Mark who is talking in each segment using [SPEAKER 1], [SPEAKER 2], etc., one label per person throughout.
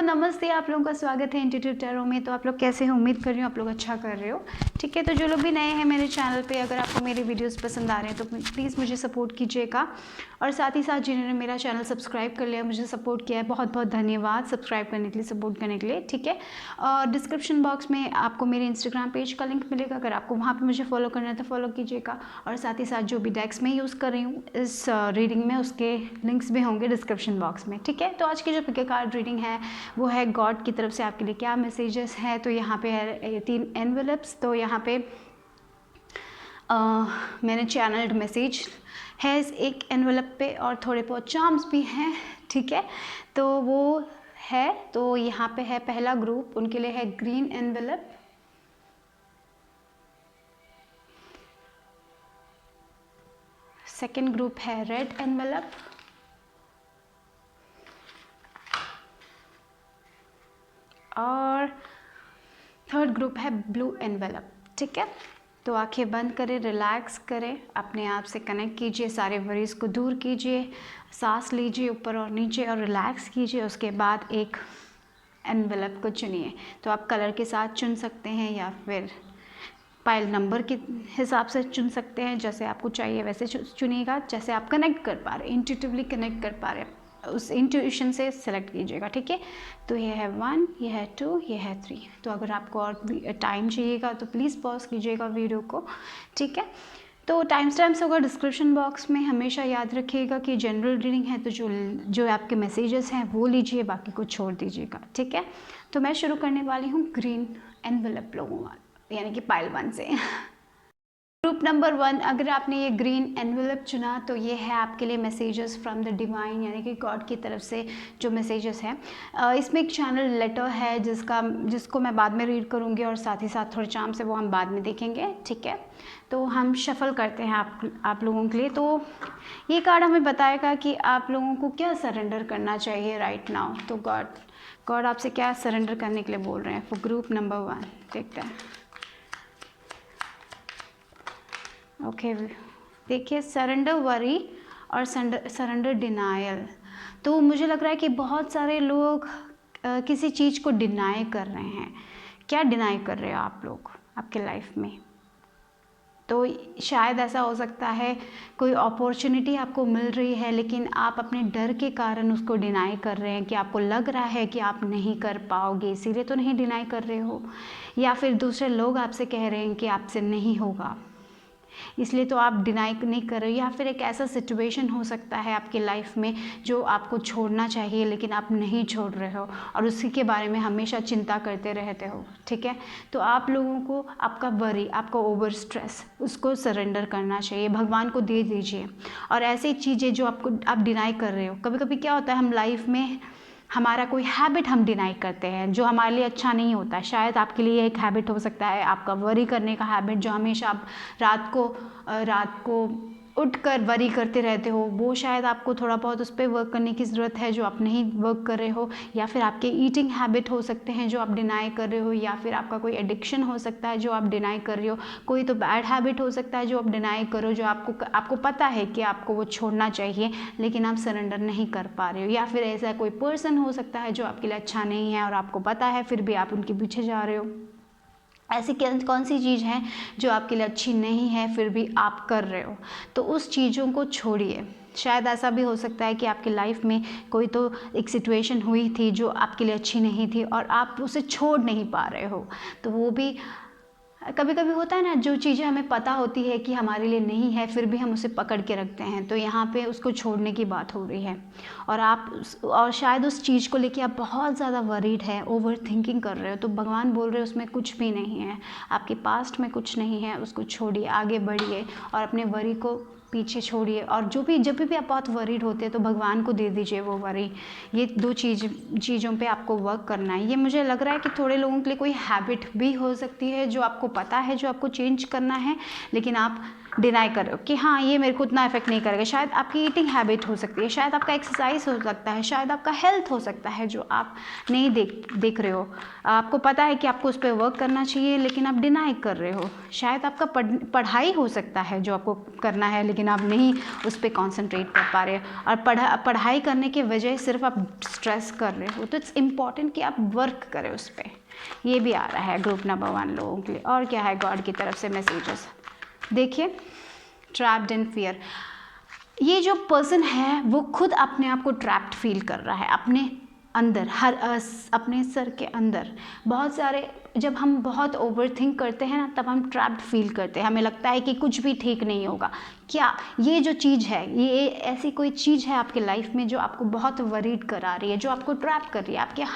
[SPEAKER 1] नमस्ते, आप लोगों का स्वागत है इंट्यूटिव टैरो में। तो आप लोग कैसे हैं? उम्मीद कर रही हूँ आप लोग अच्छा कर रहे हो। ठीक है, तो जो लोग भी नए हैं मेरे चैनल पे, अगर आपको मेरे वीडियोस पसंद आ रहे हैं तो प्लीज़ मुझे सपोर्ट कीजिएगा। और साथ ही साथ जिन्होंने मेरा चैनल सब्सक्राइब कर लिया, मुझे सपोर्ट किया है, बहुत बहुत धन्यवाद सब्सक्राइब करने के लिए, सपोर्ट करने के लिए। ठीक है, और डिस्क्रिप्शन बॉक्स में आपको मेरे इंस्टाग्राम पेज का लिंक मिलेगा, अगर आपको वहाँ पर मुझे फॉलो करना है तो फॉलो कीजिएगा। और साथ ही साथ जो भी डेक्स मैं यूज़ कर रही हूँ इस रीडिंग में, उसके लिंक्स भी होंगे डिस्क्रिप्शन बॉक्स में। ठीक है, तो आज की जो पिक कार्ड रीडिंग है वो है गॉड की तरफ से आपके लिए क्या मैसेजेस हैं। तो यहाँ पे है 3 एनवेलप्स। तो यहाँ पे मैंने चैनल्ड मैसेज है एक एनवेलप पे, और थोड़े बहुत चार्म्स भी हैं। ठीक है, तो वो है, तो यहाँ पे है पहला ग्रुप, उनके लिए है ग्रीन एनवेलप। सेकेंड ग्रुप है रेड एनवेलप। और थर्ड ग्रुप है ब्लू एनवेलप। ठीक है, तो आंखें बंद करें, रिलैक्स करें, अपने आप से कनेक्ट कीजिए, सारे वरीज़ को दूर कीजिए, सांस लीजिए ऊपर और नीचे और रिलैक्स कीजिए। उसके बाद एक एनवेलप को चुनिए। तो आप कलर के साथ चुन सकते हैं या फिर पाइल नंबर के हिसाब से चुन सकते हैं, जैसे आपको चाहिए वैसे चुनिएगा, जैसे आप कनेक्ट कर पा रहे, इंट्यूटिवली कनेक्ट कर पा रहे, उस इंट्यूशन से सेलेक्ट कीजिएगा। ठीक है, तो ये है 1, ये है 2, ये है 3। तो अगर आपको और टाइम चाहिएगा तो प्लीज़ पॉज कीजिएगा वीडियो को। ठीक है, तो टाइम स्टैम्प्स होगा डिस्क्रिप्शन बॉक्स में। हमेशा याद रखिएगा कि जनरल रीडिंग है, तो जो आपके मैसेजेस हैं वो लीजिए, बाकी को छोड़ दीजिएगा। ठीक है, तो मैं शुरू करने वाली हूँ ग्रीन एनवेलप लोगों वाला, यानी कि पाइल 1 से। ग्रुप नंबर 1, अगर आपने ये ग्रीन एनवेलप चुना तो ये है आपके लिए मैसेजेस फ्रॉम द डिवाइन, यानी कि गॉड की तरफ से जो मैसेजेस हैं। इसमें एक चैनल लेटर है जिसको मैं बाद में रीड करूँगी, और साथ ही साथ थोड़े चार्म्स है वो हम बाद में देखेंगे। ठीक है, तो हम शफल करते हैं आप लोगों के लिए। तो ये कार्ड हमें बताएगा कि आप लोगों को क्या सरेंडर करना चाहिए राइट नाउ। तो गॉड आपसे क्या सरेंडर करने के लिए बोल रहे हैं फॉर ग्रुप नंबर 1, देखते हैं। ओके, देखिए सरेंडर वरी और सरेंडर डिनायल। तो मुझे लग रहा है कि बहुत सारे लोग किसी चीज़ को डिनाई कर रहे हैं। क्या डिनाई कर रहे हो आप लोग आपके लाइफ में? तो शायद ऐसा हो सकता है कोई अपॉर्चुनिटी आपको मिल रही है, लेकिन आप अपने डर के कारण उसको डिनाई कर रहे हैं, कि आपको लग रहा है कि आप नहीं कर पाओगे, इसीलिए तो नहीं डिनाई कर रहे हो। या फिर दूसरे लोग आपसे कह रहे हैं कि आपसे नहीं होगा, इसलिए तो आप डिनाई नहीं कर रहे हो। या फिर एक ऐसा सिचुएशन हो सकता है आपके लाइफ में जो आपको छोड़ना चाहिए लेकिन आप नहीं छोड़ रहे हो, और उसी के बारे में हमेशा चिंता करते रहते हो। ठीक है, तो आप लोगों को आपका वरी, आपका ओवर स्ट्रेस, उसको सरेंडर करना चाहिए, भगवान को दे दीजिए। और ऐसी चीज़ें जो आप डिनाई कर रहे हो, कभी कभी क्या होता है हम लाइफ में हमारा कोई हैबिट हम डिनाई करते हैं जो हमारे लिए अच्छा नहीं होता है। शायद आपके लिए एक हैबिट हो सकता है आपका वरी करने का हैबिट, जो हमेशा आप रात को उठकर वरी करते रहते हो। वो शायद आपको थोड़ा बहुत उस पर वर्क करने की ज़रूरत है, जो आप नहीं वर्क कर रहे हो। या फिर आपके ईटिंग हैबिट हो सकते हैं जो आप डिनाई कर रहे हो, या फिर आपका कोई एडिक्शन हो सकता है जो आप डिनाई कर रहे हो। कोई तो बैड हैबिट हो सकता है जो आप डिनाई करो, जो आपको पता है कि आपको वो छोड़ना चाहिए लेकिन आप सरेंडर नहीं कर पा रहे हो। या फिर ऐसा कोई पर्सन हो सकता है जो आपके लिए अच्छा नहीं है और आपको पता है, फिर भी आप उनके पीछे जा रहे हो। ऐसी कौन सी चीज़ है जो आपके लिए अच्छी नहीं है फिर भी आप कर रहे हो, तो उस चीज़ों को छोड़िए। शायद ऐसा भी हो सकता है कि आपकी लाइफ में कोई तो एक सिचुएशन हुई थी जो आपके लिए अच्छी नहीं थी और आप उसे छोड़ नहीं पा रहे हो। तो वो भी कभी कभी होता है ना, जो चीज़ें हमें पता होती है कि हमारे लिए नहीं है फिर भी हम उसे पकड़ के रखते हैं। तो यहाँ पे उसको छोड़ने की बात हो रही है, और शायद उस चीज़ को लेके आप बहुत ज़्यादा वरीड है, ओवर थिंकिंग कर रहे हो। तो भगवान बोल रहे हो उसमें कुछ भी नहीं है, आपके पास्ट में कुछ नहीं है, उसको छोड़िए, आगे बढ़िए और अपने वरी को पीछे छोड़िए। और जब भी आप बहुत वरीड होते हैं तो भगवान को दे दीजिए वो वरी। ये 2 चीज़ों पे आपको वर्क करना है। ये मुझे लग रहा है कि थोड़े लोगों के लिए कोई हैबिट भी हो सकती है जो आपको पता है जो आपको चेंज करना है, लेकिन आप डिनाई कर रहे हो कि हाँ ये मेरे को उतना इफेक्ट नहीं करेगा। शायद आपकी ईटिंग हैबिट हो सकती है, शायद आपका एक्सरसाइज हो सकता है, शायद आपका हेल्थ हो सकता है जो आप नहीं देख रहे हो। आपको पता है कि आपको उस पर वर्क करना चाहिए लेकिन आप डिनाई कर रहे हो। शायद आपका पढ़ाई हो सकता है जो आपको करना है लेकिन आप नहीं उस पर कॉन्सेंट्रेट कर पा रहे हो और पढ़ाई करने के वजह सिर्फ आप स्ट्रेस कर रहे हो। तो इट्स इम्पॉर्टेंट कि आप वर्क करें उस पर। ये भी आ रहा है ग्रुप नंबर 1 लोगों के लिए। और क्या है गॉड की तरफ से मैसेजेस, देखिए ट्रैप्ड इन फियर। ये जो पर्सन है वो खुद अपने आप को ट्रैप्ड फील कर रहा है अपने अंदर, अपने सर के अंदर। बहुत सारे जब हम बहुत ओवर थिंक करते हैं ना तब हम ट्रैप्ड फील करते हैं, हमें लगता है कि कुछ भी ठीक नहीं होगा। क्या ये जो चीज़ है, ये ऐसी कोई चीज़ है आपके लाइफ में जो आपको बहुत वरीड करा रही है, जो आपको ट्रैप कर रही है,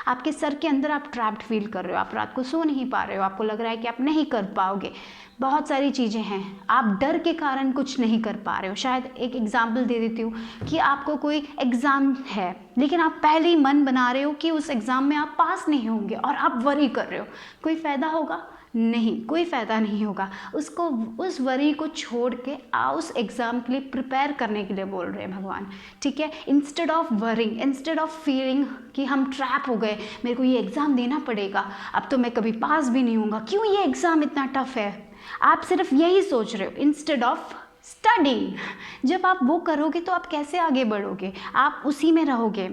[SPEAKER 1] आपके सर के अंदर आप ट्रैप्ड फील कर रहे हो, आप रात को सो नहीं पा रहे हो, आपको लग रहा है कि आप नहीं कर पाओगे। बहुत सारी चीज़ें हैं, आप डर के कारण कुछ नहीं कर पा रहे हो। शायद एक एग्जाम्पल दे देती हूँ कि आपको कोई एग्ज़ाम है लेकिन आप पहले ही मन बना रहे हो कि उस एग्ज़ाम में आप पास नहीं होंगे और आप वरी कर रहे हो। कोई फ़ायदा होगा? नहीं, कोई फ़ायदा नहीं होगा। उसको, उस वरी को छोड़ के उस एग्ज़ाम के लिए प्रिपेयर करने के लिए बोल रहे हैं भगवान, ठीक है। Instead of worrying, instead of feeling कि हम ट्रैप हो गए, मेरे को ये एग्ज़ाम देना पड़ेगा, अब तो मैं कभी पास भी नहीं होऊंगा, क्यों ये एग्ज़ाम इतना टफ है, आप सिर्फ यही सोच रहे हो इंस्टेड ऑफ स्टडिंग। जब आप वो करोगे तो आप कैसे आगे बढ़ोगे, आप उसी में रहोगे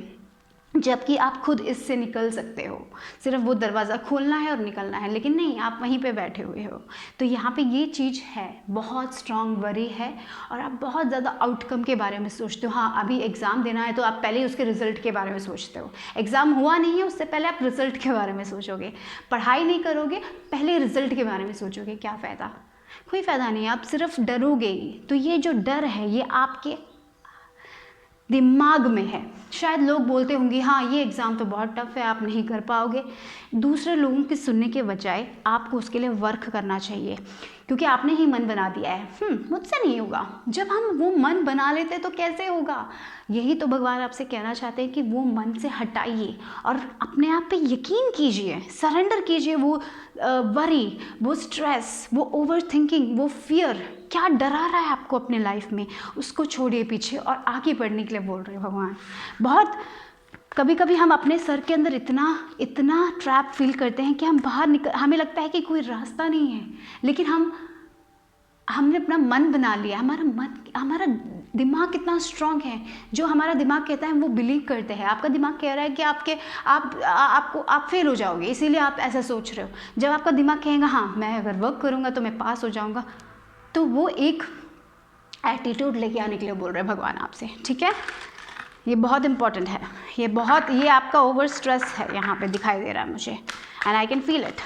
[SPEAKER 1] जबकि आप खुद इससे निकल सकते हो। सिर्फ वो दरवाज़ा खोलना है और निकलना है, लेकिन नहीं, आप वहीं पे बैठे हुए हो। तो यहाँ पे ये चीज़ है, बहुत स्ट्रॉन्ग वरी है और आप बहुत ज़्यादा आउटकम के बारे में सोचते हो। हाँ, अभी एग्ज़ाम देना है तो आप पहले उसके रिजल्ट के बारे में सोचते हो। एग्ज़ाम हुआ नहीं है उससे पहले आप रिजल्ट के बारे में सोचोगे। पढ़ाई नहीं करोगे, पहले रिजल्ट के बारे में सोचोगे। क्या फ़ायदा? कोई फ़ायदा नहीं, आप सिर्फ डरोगे ही। तो ये जो डर है ये आपके दिमाग में है। शायद लोग बोलते होंगे हाँ ये एग्ज़ाम तो बहुत टफ है, आप नहीं कर पाओगे। दूसरे लोगों के सुनने के बजाय आपको उसके लिए वर्क करना चाहिए, क्योंकि आपने ही मन बना दिया है मुझसे नहीं होगा। जब हम वो मन बना लेते तो कैसे होगा? यही तो भगवान आपसे कहना चाहते हैं कि वो मन से हटाइए और अपने आप पे यकीन कीजिए, सरेंडर कीजिए। वो वरी, वो स्ट्रेस, वो ओवर थिंकिंग, वो फियर, क्या डरा रहा है आपको अपने लाइफ में, उसको छोड़िए पीछे और आगे बढ़ने के लिए बोल रहे हैं भगवान। बहुत कभी कभी हम अपने सर के अंदर इतना ट्रैप फील करते हैं कि हम बाहर निकल, हमें लगता है कि कोई रास्ता नहीं है, लेकिन हमने अपना मन बना लिया। हमारा दिमाग कितना स्ट्रांग है, जो हमारा दिमाग कहता है वो बिलीव करते हैं। आपका दिमाग कह रहा है कि आप फेल हो जाओगे, इसीलिए आप ऐसा सोच रहे हो। जब आपका दिमाग कहेगा हाँ मैं अगर वर्क करूँगा तो मैं पास हो जाऊँगा, तो वो एक एटीट्यूड लेके आने के लिए बोल रहे हैं भगवान आपसे, ठीक है। ये बहुत इंपॉर्टेंट है, ये आपका ओवर स्ट्रेस है यहाँ पे दिखाई दे रहा है मुझे, and I can feel it.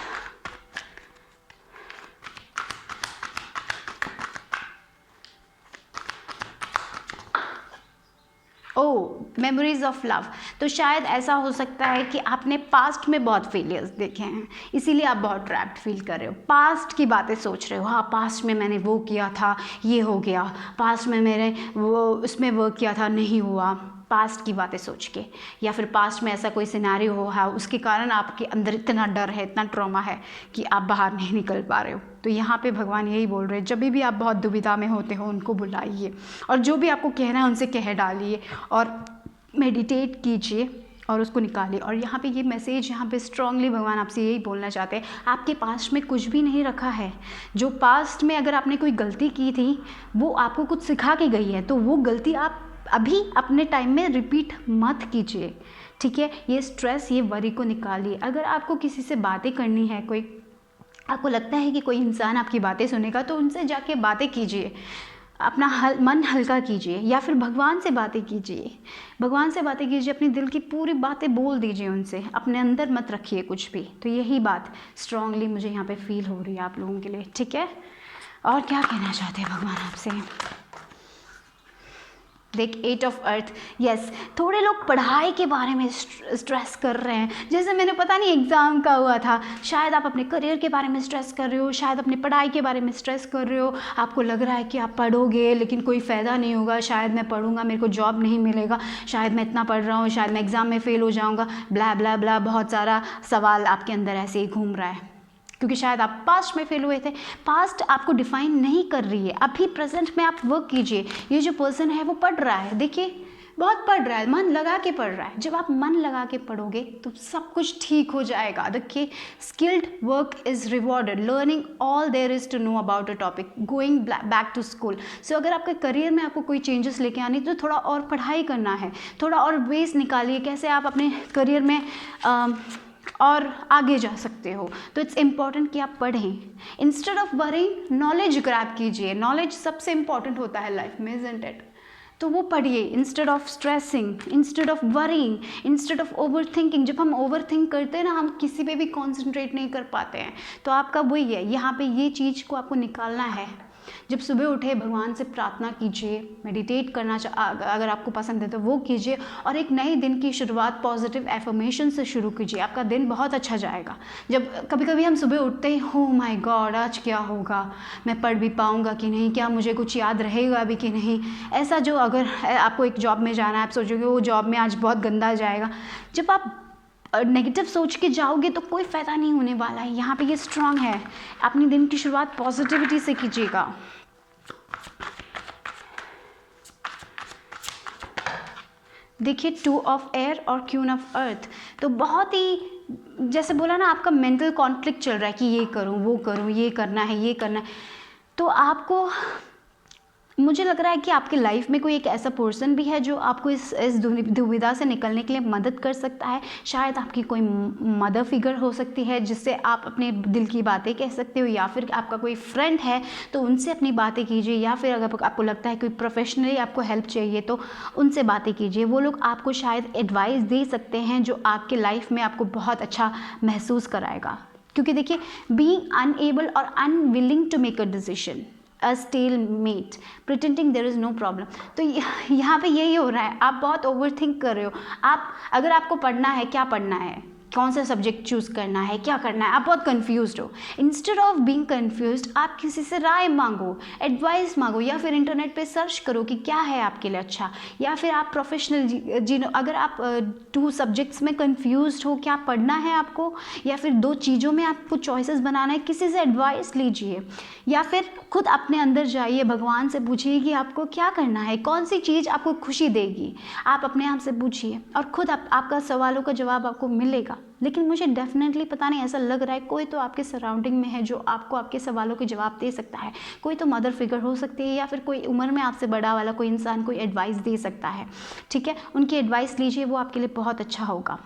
[SPEAKER 1] Memories of love. तो शायद ऐसा हो सकता है कि आपने पास्ट में बहुत फेलियर्स देखे हैं, इसीलिए आप बहुत ट्रैप्ड फील कर रहे हो। पास्ट की बातें सोच रहे हो, हाँ पास्ट में मैंने वो किया था, ये हो गया, पास्ट में मैंने वो उसमें वर्क किया था, नहीं हुआ। पास्ट की बातें सोच के, या फिर पास्ट में ऐसा कोई सिनेरियो हो है उसके कारण आपके अंदर इतना डर है, इतना ट्रॉमा है कि आप बाहर नहीं निकल पा रहे हो। तो यहाँ पे भगवान यही बोल रहे हैं, जब भी आप बहुत दुविधा में होते हो उनको बुलाइए और जो भी आपको कहना है उनसे कह डालिए और मेडिटेट कीजिए और उसको निकालिए। और यहाँ पे ये मैसेज, यहाँ पे स्ट्रांगली भगवान आपसे यही बोलना चाहते हैं, आपके पास्ट में कुछ भी नहीं रखा है। जो पास्ट में अगर आपने कोई गलती की थी वो आपको कुछ सिखा के गई है, तो वो गलती आप अभी अपने टाइम में रिपीट मत कीजिए, ठीक है। ये स्ट्रेस, ये वरी को निकालिए। अगर आपको किसी से बातें करनी है, कोई आपको लगता है कि कोई इंसान आपकी बातें सुनेगा, तो उनसे जाके बातें कीजिए, अपना मन हल्का कीजिए, या फिर भगवान से बातें कीजिए। भगवान से बातें कीजिए, अपने दिल की पूरी बातें बोल दीजिए उनसे, अपने अंदर मत रखिए कुछ भी। तो यही बात स्ट्रांगली मुझे यहाँ पे फील हो रही है आप लोगों के लिए, ठीक है। और क्या कहना चाहते हैं भगवान आपसे? देख 8 ऑफ अर्थ, यस, थोड़े लोग पढ़ाई के बारे में स्ट्रेस कर रहे हैं। जैसे मैंने पता नहीं एग्ज़ाम का हुआ था, शायद आप अपने करियर के बारे में स्ट्रेस कर रहे हो, शायद अपनी पढ़ाई के बारे में स्ट्रेस कर रहे हो। आपको लग रहा है कि आप पढ़ोगे लेकिन कोई फ़ायदा नहीं होगा, शायद मैं पढ़ूंगा मेरे को जॉब नहीं मिलेगा, शायद मैं इतना पढ़ रहा हूँ, शायद मैं एग्ज़ाम में फ़ेल हो जाऊँगा, ब्ला ब्ला ब्ला। बहुत सारा सवाल आपके अंदर ऐसे ही घूम रहा है। क्योंकि शायद आप पास्ट में फेल हुए थे। पास्ट आपको डिफाइन नहीं कर रही है, अभी प्रेजेंट में आप वर्क कीजिए। ये जो पर्सन है वो पढ़ रहा है, देखिए बहुत पढ़ रहा है, मन लगा के पढ़ रहा है। जब आप मन लगा के पढ़ोगे तो सब कुछ ठीक हो जाएगा। देखिए, skilled work is rewarded, learning all there is to know about a topic, going back to school. So अगर आपके करियर में आपको कोई चेंजेस लेके आनी तो थोड़ा और पढ़ाई करना है, थोड़ा और बेस निकालिए कैसे आप अपने करियर में और आगे जा सकते हो। तो इट्स इम्पॉर्टेंट कि आप पढ़ें, instead of worrying knowledge grab कीजिए। नॉलेज सबसे इम्पॉर्टेंट होता है लाइफ में, इजंट इट? तो वो पढ़िए instead of stressing, instead of worrying, instead of over thinking. जब हम ओवर थिंक करते हैं ना, हम किसी पे भी कॉन्सेंट्रेट नहीं कर पाते हैं। तो आपका वही है, यहाँ पे ये चीज़ को आपको निकालना है। जब सुबह उठे भगवान से प्रार्थना कीजिए, मेडिटेट करना अगर आपको पसंद है तो वो कीजिए, और एक नए दिन की शुरुआत पॉजिटिव एफर्मेशन से शुरू कीजिए। आपका दिन बहुत अच्छा जाएगा। जब कभी कभी हम सुबह उठते ही हो माय गॉड आज क्या होगा, मैं पढ़ भी पाऊँगा कि नहीं, क्या मुझे कुछ याद रहेगा भी कि नहीं, ऐसा जो अगर आपको एक जॉब में जाना है, आप सोचोगे वो जॉब में आज बहुत गंदा जाएगा। जब आप नेगेटिव सोच के जाओगे तो कोई फ़ायदा नहीं होने वाला है। यहाँ पे ये स्ट्रांग है, अपनी दिन की शुरुआत पॉजिटिविटी से कीजिएगा। देखिए, 2 ऑफ एयर और क्वीन ऑफ अर्थ, तो बहुत ही जैसे बोला ना, आपका मेंटल कॉन्फ्लिक्ट चल रहा है कि ये करूँ वो करूँ, ये करना है ये करना है। तो आपको, मुझे लग रहा है कि आपकी लाइफ में कोई एक ऐसा पर्सन भी है जो आपको इस दुविधा से निकलने के लिए मदद कर सकता है। शायद आपकी कोई मदर फिगर हो सकती है जिससे आप अपने दिल की बातें कह सकते हो, या फिर आपका कोई फ्रेंड है तो उनसे अपनी बातें कीजिए, या फिर अगर आपको लगता है कोई प्रोफेशनली आपको हेल्प चाहिए तो उनसे बातें कीजिए। वो लोग आपको शायद एडवाइस दे सकते हैं जो आपके लाइफ में आपको बहुत अच्छा महसूस कराएगा। क्योंकि देखिए, बीइंग अनएबल और unwilling to make a decision, a stalemate, pretending there is no problem. तो यहाँ पे यही हो रहा है, आप बहुत ओवर थिंक कर रहे हो। आप, अगर आपको पढ़ना है, क्या पढ़ना है, कौन सा सब्जेक्ट चूज़ करना है, क्या करना है, आप बहुत कन्फ्यूज्ड हो। इंस्टेड ऑफ बीइंग कन्फ्यूज्ड, आप किसी से राय मांगो, एडवाइस मांगो, या फिर इंटरनेट पे सर्च करो कि क्या है आपके लिए अच्छा, या फिर आप प्रोफेशनल अगर आप 2 सब्जेक्ट्स में कन्फ्यूज्ड हो, क्या पढ़ना है आपको, या फिर 2 चीज़ों में आपको चॉइसेस बनाना है, किसी से एडवाइस लीजिए, या फिर खुद अपने अंदर जाइए, भगवान से पूछिए कि आपको क्या करना है, कौन सी चीज़ आपको खुशी देगी। आप अपने आप से पूछिए और खुद आपका सवालों का जवाब आपको मिलेगा। लेकिन मुझे डेफिनेटली पता नहीं, ऐसा लग रहा है कोई तो आपके सराउंडिंग में है जो आपको आपके सवालों के जवाब दे सकता है। कोई तो मदर फिगर हो सकती है, या फिर कोई उम्र में आपसे बड़ा वाला कोई इंसान कोई एडवाइस दे सकता है। ठीक है, उनकी एडवाइस लीजिए, वो आपके लिए बहुत अच्छा होगा।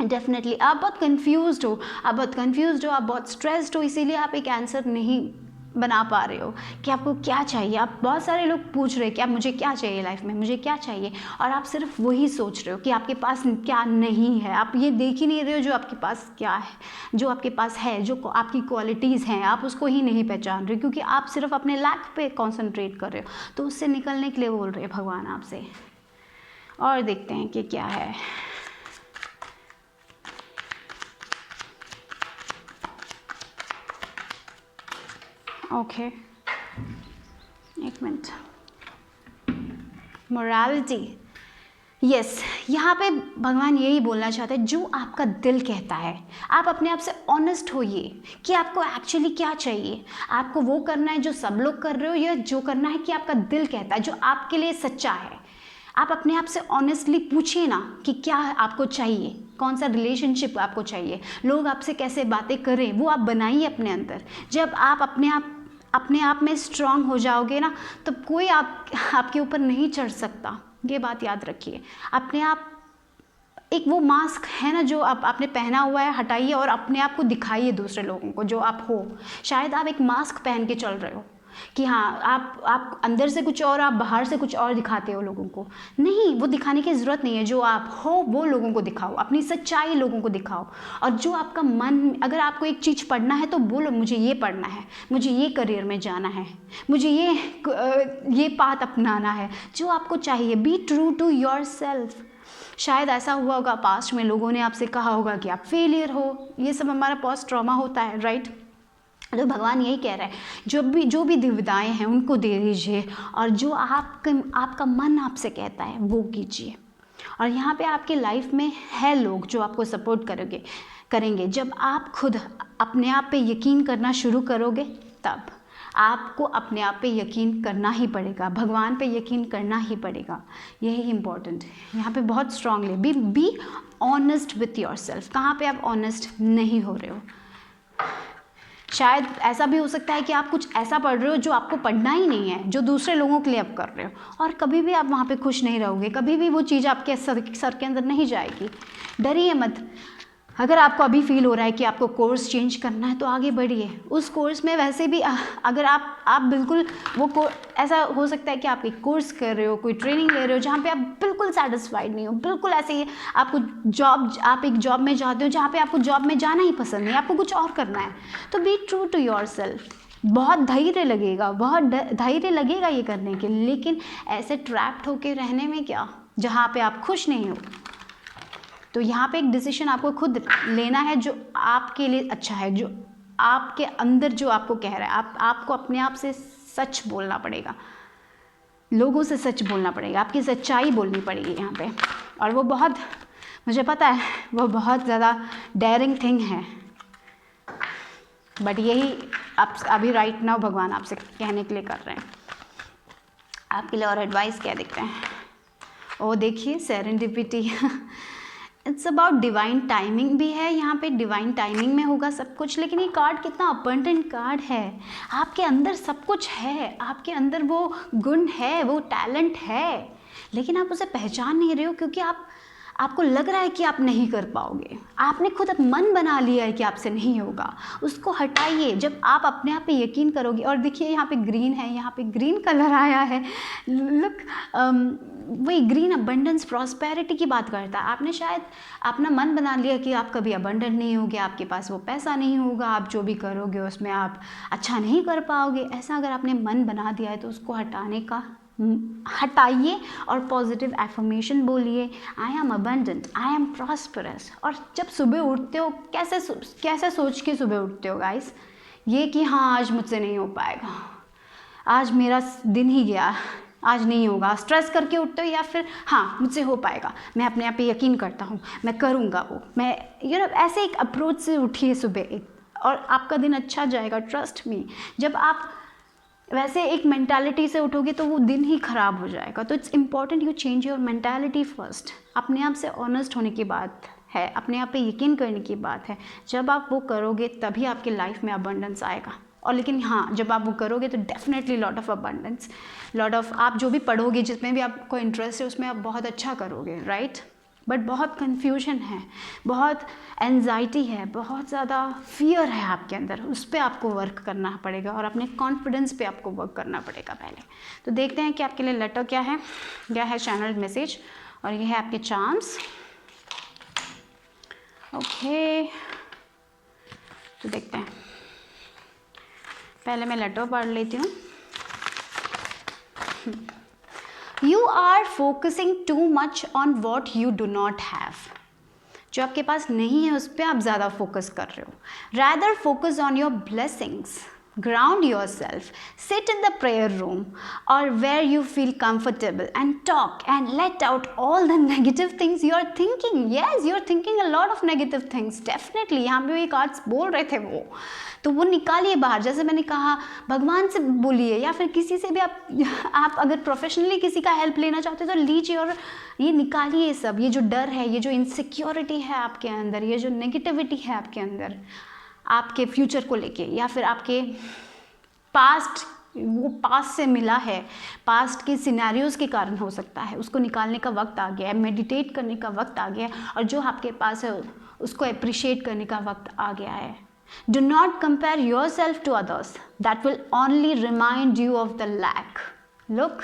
[SPEAKER 1] डेफिनेटली आप बहुत कंफ्यूज्ड हो, आप बहुत स्ट्रेस्ड हो, इसीलिए आप एक आंसर नहीं बना पा रहे हो कि आपको क्या चाहिए। आप, बहुत सारे लोग पूछ रहे हैं कि आप, मुझे क्या चाहिए लाइफ में, मुझे क्या चाहिए, और आप सिर्फ वही सोच रहे हो कि आपके पास क्या नहीं है। आप ये देख ही नहीं रहे हो जो आपके पास क्या है, जो आपके पास है, जो आपकी क्वालिटीज़ हैं, आप उसको ही नहीं पहचान रहे, क्योंकि आप सिर्फ अपने लैक पे कॉन्सेंट्रेट कर रहे हो। तो उससे निकलने के लिए बोल रहे हैं भगवान आपसे। और देखते हैं कि क्या है। ओके, एक मिनट। मोरालिटी, यस, यहाँ पे भगवान यही बोलना चाहते हैं, जो आपका दिल कहता है, आप अपने आप से ऑनेस्ट होइए कि आपको एक्चुअली क्या चाहिए। आपको वो करना है जो सब लोग कर रहे हो, या जो करना है कि आपका दिल कहता है, जो आपके लिए सच्चा है। आप अपने आप से ऑनेस्टली पूछिए ना कि क्या आपको चाहिए, कौन सा रिलेशनशिप आपको चाहिए, लोग आपसे कैसे बातें करें, वो आप बनाइए अपने अंदर। जब आप अपने आप में स्ट्रांग हो जाओगे ना, तब कोई आपके ऊपर नहीं चढ़ सकता। ये बात याद रखिए। अपने आप, एक वो मास्क है ना जो आपने पहना हुआ है, हटाइए और अपने आप को दिखाइए दूसरे लोगों को जो आप हो। शायद आप एक मास्क पहन के चल रहे हो कि हाँ, आप अंदर से कुछ और, आप बाहर से कुछ और दिखाते हो लोगों को। नहीं, वो दिखाने की ज़रूरत नहीं है। जो आप हो वो लोगों को दिखाओ, अपनी सच्चाई लोगों को दिखाओ। और जो आपका मन, अगर आपको एक चीज़ पढ़ना है तो बोलो मुझे ये पढ़ना है, मुझे ये करियर में जाना है, मुझे ये पाथ अपनाना है। जो आपको चाहिए, be true to yourself. शायद ऐसा हुआ होगा पास्ट में, लोगों ने आपसे कहा होगा कि आप फेलियर हो। ये सब हमारा पोस्ट ट्रॉमा होता है, राइट। तो भगवान यही कह रहा है, जो भी दुविधाएं हैं उनको दे दीजिए, और जो आपका मन आपसे कहता है वो कीजिए। और यहाँ पे आपके लाइफ में है लोग जो आपको सपोर्ट करेंगे। जब आप खुद अपने आप पे यकीन करना शुरू करोगे तब आपको अपने आप पे यकीन करना ही पड़ेगा, भगवान पे यकीन करना ही पड़ेगा। यही इम्पोर्टेंट है यहाँ पे बहुत strongly. Be honest with your self. कहाँ पे आप ऑनेस्ट नहीं हो रहे हो। शायद ऐसा भी हो सकता है कि आप कुछ ऐसा पढ़ रहे हो जो आपको पढ़ना ही नहीं है, जो दूसरे लोगों के लिए आप कर रहे हो, और कभी भी आप वहाँ पे खुश नहीं रहोगे, कभी भी वो चीज़ आपके सर के अंदर नहीं जाएगी। डरिए मत। अगर आपको अभी फील हो रहा है कि आपको कोर्स चेंज करना है तो आगे बढ़िए। उस कोर्स में वैसे भी अगर आप बिल्कुल ऐसा हो सकता है कि आप एक कोर्स कर रहे हो, कोई ट्रेनिंग ले रहे हो जहाँ पे आप बिल्कुल सेटिस्फाइड नहीं हो, बिल्कुल ऐसे ही आप एक जॉब में जाते हो जहाँ पे आपको जॉब में जाना ही पसंद नहीं, आपको कुछ और करना है, तो be true to yourself. बहुत धैर्य लगेगा ये करने के, लेकिन ऐसे ट्रैप्ड होके रहने में क्या, जहाँ पे आप खुश नहीं हो। तो यहाँ पे एक डिसीजन आपको खुद लेना है जो आपके लिए अच्छा है, जो आपके अंदर जो आपको कह रहा है। आपको अपने आप से सच बोलना पड़ेगा, लोगों से सच बोलना पड़ेगा, आपकी सच्चाई बोलनी पड़ेगी यहाँ पे। और वो बहुत, मुझे पता है वो बहुत ज़्यादा डेयरिंग थिंग है, बट यही आप अभी राइट नाउ भगवान आपसे कहने के लिए कर रहे हैं। आपके लिए और एडवाइस क्या दिखते हैं। ओ देखिए serendipity it's about divine timing भी है यहाँ पे। डिवाइन टाइमिंग में होगा सब कुछ। लेकिन ये कार्ड कितना अबंडेंट कार्ड है। आपके अंदर सब कुछ है, आपके अंदर वो गुण है, वो टैलेंट है, लेकिन आप उसे पहचान नहीं रहे हो क्योंकि आपको लग रहा है कि आप नहीं कर पाओगे। आपने खुद मन बना लिया है कि आपसे नहीं होगा। उसको हटाइए। जब आप अपने आप पे यकीन करोगे, और देखिए यहाँ पे ग्रीन है, यहाँ पे ग्रीन कलर आया है, लुक वही ग्रीन अबंडेंस प्रॉस्पेरिटी की बात करता है। आपने शायद अपना मन बना लिया कि आप कभी अबंडेंट नहीं होगे, आपके पास वो पैसा नहीं होगा, आप जो भी करोगे उसमें आप अच्छा नहीं कर पाओगे। ऐसा अगर आपने मन बना दिया है तो उसको हटाइए और पॉजिटिव एफर्मेशन बोलिए, I am abundant, I am prosperous. और जब सुबह उठते हो कैसे सोच के सुबह उठते हो गाइस, ये कि हाँ आज मुझसे नहीं हो पाएगा, आज मेरा दिन ही गया, आज नहीं होगा, स्ट्रेस करके उठते हो, या फिर हाँ मुझसे हो पाएगा, मैं अपने आप पे यकीन करता हूँ, मैं करूँगा वो, मैं ऐसे एक अप्रोच से उठिए सुबह और आपका दिन अच्छा जाएगा, ट्रस्ट मी। जब आप वैसे एक मेंटालिटी से उठोगे तो वो दिन ही ख़राब हो जाएगा। तो it's important you change your mentality first. अपने आप से ऑनेस्ट होने की बात है, अपने आप पे यकीन करने की बात है। जब आप वो करोगे तभी आपके लाइफ में अबंडेंस आएगा। और लेकिन हाँ, जब आप वो करोगे तो definitely lot of abundance, lot of, आप जो भी पढ़ोगे, जिसमें भी आपको इंटरेस्ट है उसमें आप बहुत अच्छा करोगे, राइट। बट बहुत कन्फ्यूजन है, बहुत एंजाइटी है, बहुत ज़्यादा फियर है आपके अंदर, उस पर आपको वर्क करना पड़ेगा और अपने कॉन्फिडेंस पे आपको वर्क करना पड़ेगा पहले। तो देखते हैं कि आपके लिए लेटर क्या है चैनल मैसेज, और ये है आपके चार्म्स। ओके, तो देखते हैं, पहले मैं लेटर पढ़ लेती हूँ। You are focusing too much on what you do not have. जो आपके पास नहीं है उस पर आप ज़्यादा फोकस कर रहे हो। Rather focus on your blessings. Ground yourself. Sit in the prayer room or where you feel comfortable and talk and let out all the negative things you are thinking. Yes, you are thinking a lot of negative things. Definitely. यहाँ पे ये cards बोल रहे थे तो वो निकालिए बाहर। जैसे मैंने कहा, भगवान से बोलिए या फिर किसी से भी आप अगर प्रोफेशनली किसी का हेल्प लेना चाहते हो तो लीजिए और ये निकालिए सब। ये जो डर है, ये जो इनसिक्योरिटी है आपके अंदर, ये जो नेगेटिविटी है आपके अंदर आपके फ्यूचर को लेके, या फिर आपके पास्ट से मिला है, पास्ट के सिनेरियोज़ के कारण हो सकता है, उसको निकालने का वक्त आ गया है, मेडिटेट करने का वक्त आ गया है, और जो आपके पास है उसको अप्रिशिएट करने का वक्त आ गया है। Do not compare yourself to others. That will only remind you of the lack. Look,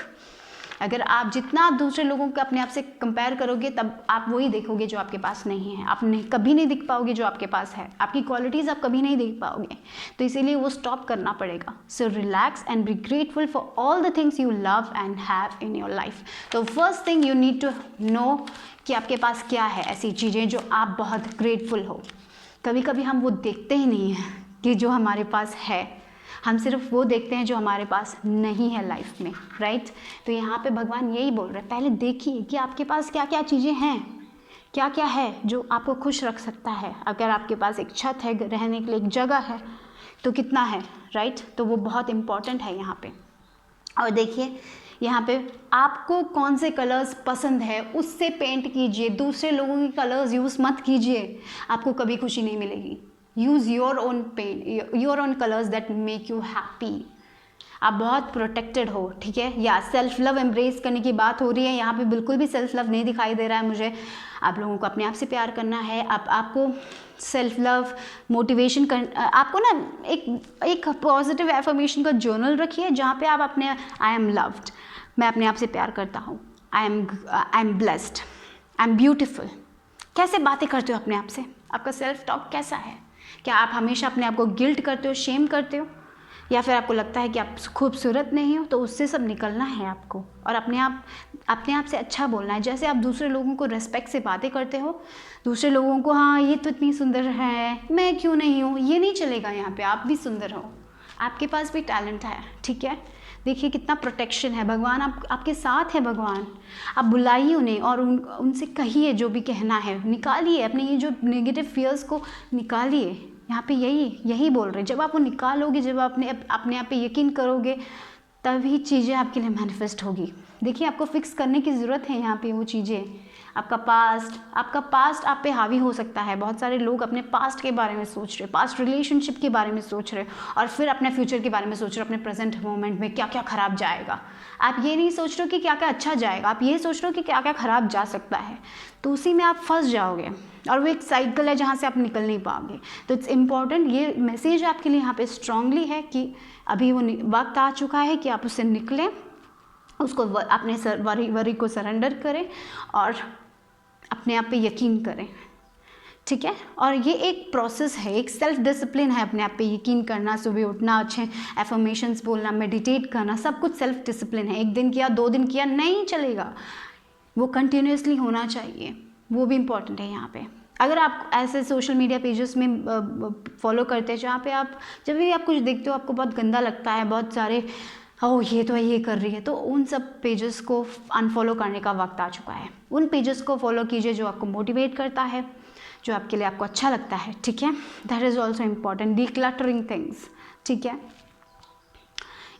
[SPEAKER 1] अगर आप जितना दूसरे लोगों को अपने आप से कंपेयर करोगे तब आप वही देखोगे जो आपके पास नहीं है। आप कभी नहीं दिख पाओगे जो आपके पास है, आपकी क्वालिटीज़ आप कभी नहीं देख पाओगे। तो इसीलिए वो स्टॉप करना पड़ेगा। So relax and be grateful for all the things you love and have in your life. तो first thing you need to know कि आपके पास क्या है, ऐसी चीज़ें जो आप बहुत ग्रेटफुल हो। कभी कभी हम वो देखते ही नहीं हैं कि जो हमारे पास है, हम सिर्फ वो देखते हैं जो हमारे पास नहीं है लाइफ में, राइट। तो यहाँ पे भगवान यही बोल रहे हैं, पहले देखिए कि आपके पास क्या क्या चीज़ें हैं, क्या क्या है जो आपको खुश रख सकता है। अगर आपके पास एक छत है, रहने के लिए एक जगह है, तो कितना है, राइट। तो वो बहुत इम्पॉर्टेंट है यहाँ पे। और देखिए यहाँ पे आपको कौन से कलर्स पसंद है उससे पेंट कीजिए, दूसरे लोगों के कलर्स यूज़ मत कीजिए, आपको कभी खुशी नहीं मिलेगी। Use your own paint, your own colours that make you happy. आप बहुत प्रोटेक्टेड हो, ठीक है। या सेल्फ लव एम्ब्रेस करने की बात हो रही है, यहाँ पे बिल्कुल भी सेल्फ लव नहीं दिखाई दे रहा है मुझे। आप लोगों को अपने आप से प्यार करना है। आपको सेल्फ लव मोटिवेशन कर, आपको ना एक पॉजिटिव एफर्मेशन का जर्नल रखिए जहाँ पे आप अपने आई एम लव्ड, मैं अपने आप से प्यार करता हूँ, I am blessed, I am beautiful. कैसे बातें करते हो अपने आप से, आपका सेल्फ टॉक कैसा है? क्या आप हमेशा अपने आप को गिल्ट करते हो, शेम करते हो, या फिर आपको लगता है कि आप खूबसूरत नहीं हो? तो उससे सब निकलना है आपको, और अपने आप से अच्छा बोलना है। जैसे आप दूसरे लोगों को रेस्पेक्ट से बातें करते हो, दूसरे लोगों को हाँ ये तो इतनी सुंदर है, मैं क्यों नहीं हूँ, ये नहीं चलेगा। यहाँ पे आप भी सुंदर हो, आपके पास भी टैलेंट है, ठीक है। देखिए कितना प्रोटेक्शन है, भगवान आपके साथ है। भगवान, आप बुलाइए उन्हें और उनसे कहिए जो भी कहना है, निकालिए अपने ये जो नेगेटिव फियर्स को निकालिए। यहाँ पे यही बोल रहे हैं, जब आप वो निकालोगे, जब आप अपने आप पे यकीन करोगे, तभी चीज़ें आपके लिए मैनिफेस्ट होगी। देखिए आपको फिक्स करने की ज़रूरत है यहाँ पे वो चीज़ें। आपका पास्ट आप पे हावी हो सकता है। बहुत सारे लोग अपने पास्ट के बारे में सोच रहे, पास्ट रिलेशनशिप के बारे में सोच रहे, और फिर अपने फ्यूचर के बारे में सोच रहे, अपने प्रेजेंट मोमेंट में क्या क्या खराब जाएगा। आप ये नहीं सोच रहे हो कि क्या क्या अच्छा जाएगा, आप ये सोच रहे हो कि क्या क्या खराब जा सकता है, तो उसी में आप फंस जाओगे, और वो एक साइकिल है जहाँ से आप निकल नहीं पाओगे। तो इट्स इम्पॉर्टेंट, ये मैसेज आपके लिए यहाँ पे स्ट्रांगली है कि अभी वो वक्त आ चुका है कि आप उससे निकलें, उसको अपने वरी को सरेंडर करें और अपने आप पे यकीन करें, ठीक है। और ये एक प्रोसेस है, एक सेल्फ डिसिप्लिन है, अपने आप पे यकीन करना, सुबह उठना, अच्छे एफर्मेशंस बोलना, मेडिटेट करना, सब कुछ सेल्फ डिसिप्लिन है। 1 दिन किया, 2 दिन किया नहीं चलेगा, वो कंटिन्यूसली होना चाहिए, वो भी इम्पॉर्टेंट है यहाँ पे। अगर आप ऐसे सोशल मीडिया पेजेस में फॉलो करते हैं जहाँ पे आप जब भी आप कुछ देखते हो आपको बहुत गंदा लगता है, बहुत सारे ये तो ये कर रही है, तो उन सब पेजेस को अनफॉलो करने का वक्त आ चुका है। उन पेजेस को फॉलो कीजिए जो आपको मोटिवेट करता है, जो आपके लिए आपको अच्छा लगता है, ठीक है। That is also important, decluttering things, ठीक है।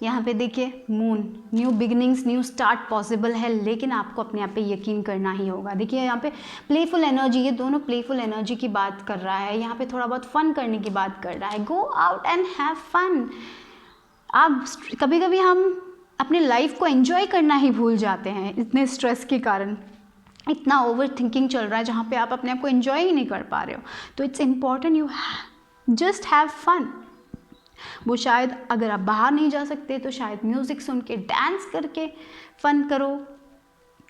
[SPEAKER 1] यहाँ पे देखिए moon, new beginnings, new start possible है, लेकिन आपको अपने आप पे यकीन करना ही होगा। देखिए यहाँ पे प्लेफुल एनर्जी, ये दोनों प्लेफुल एनर्जी की बात कर रहा है, यहाँ पे थोड़ा बहुत फन करने की बात कर रहा है। Go out and have fun. आप कभी कभी हम अपने लाइफ को एंजॉय करना ही भूल जाते हैं इतने स्ट्रेस के कारण, इतना ओवर थिंकिंग चल रहा है जहाँ पे आप अपने आप को एंजॉय ही नहीं कर पा रहे हो। तो it's important you just have fun. वो शायद अगर आप बाहर नहीं जा सकते तो शायद म्यूज़िक सुन के, डांस करके फ़न करो,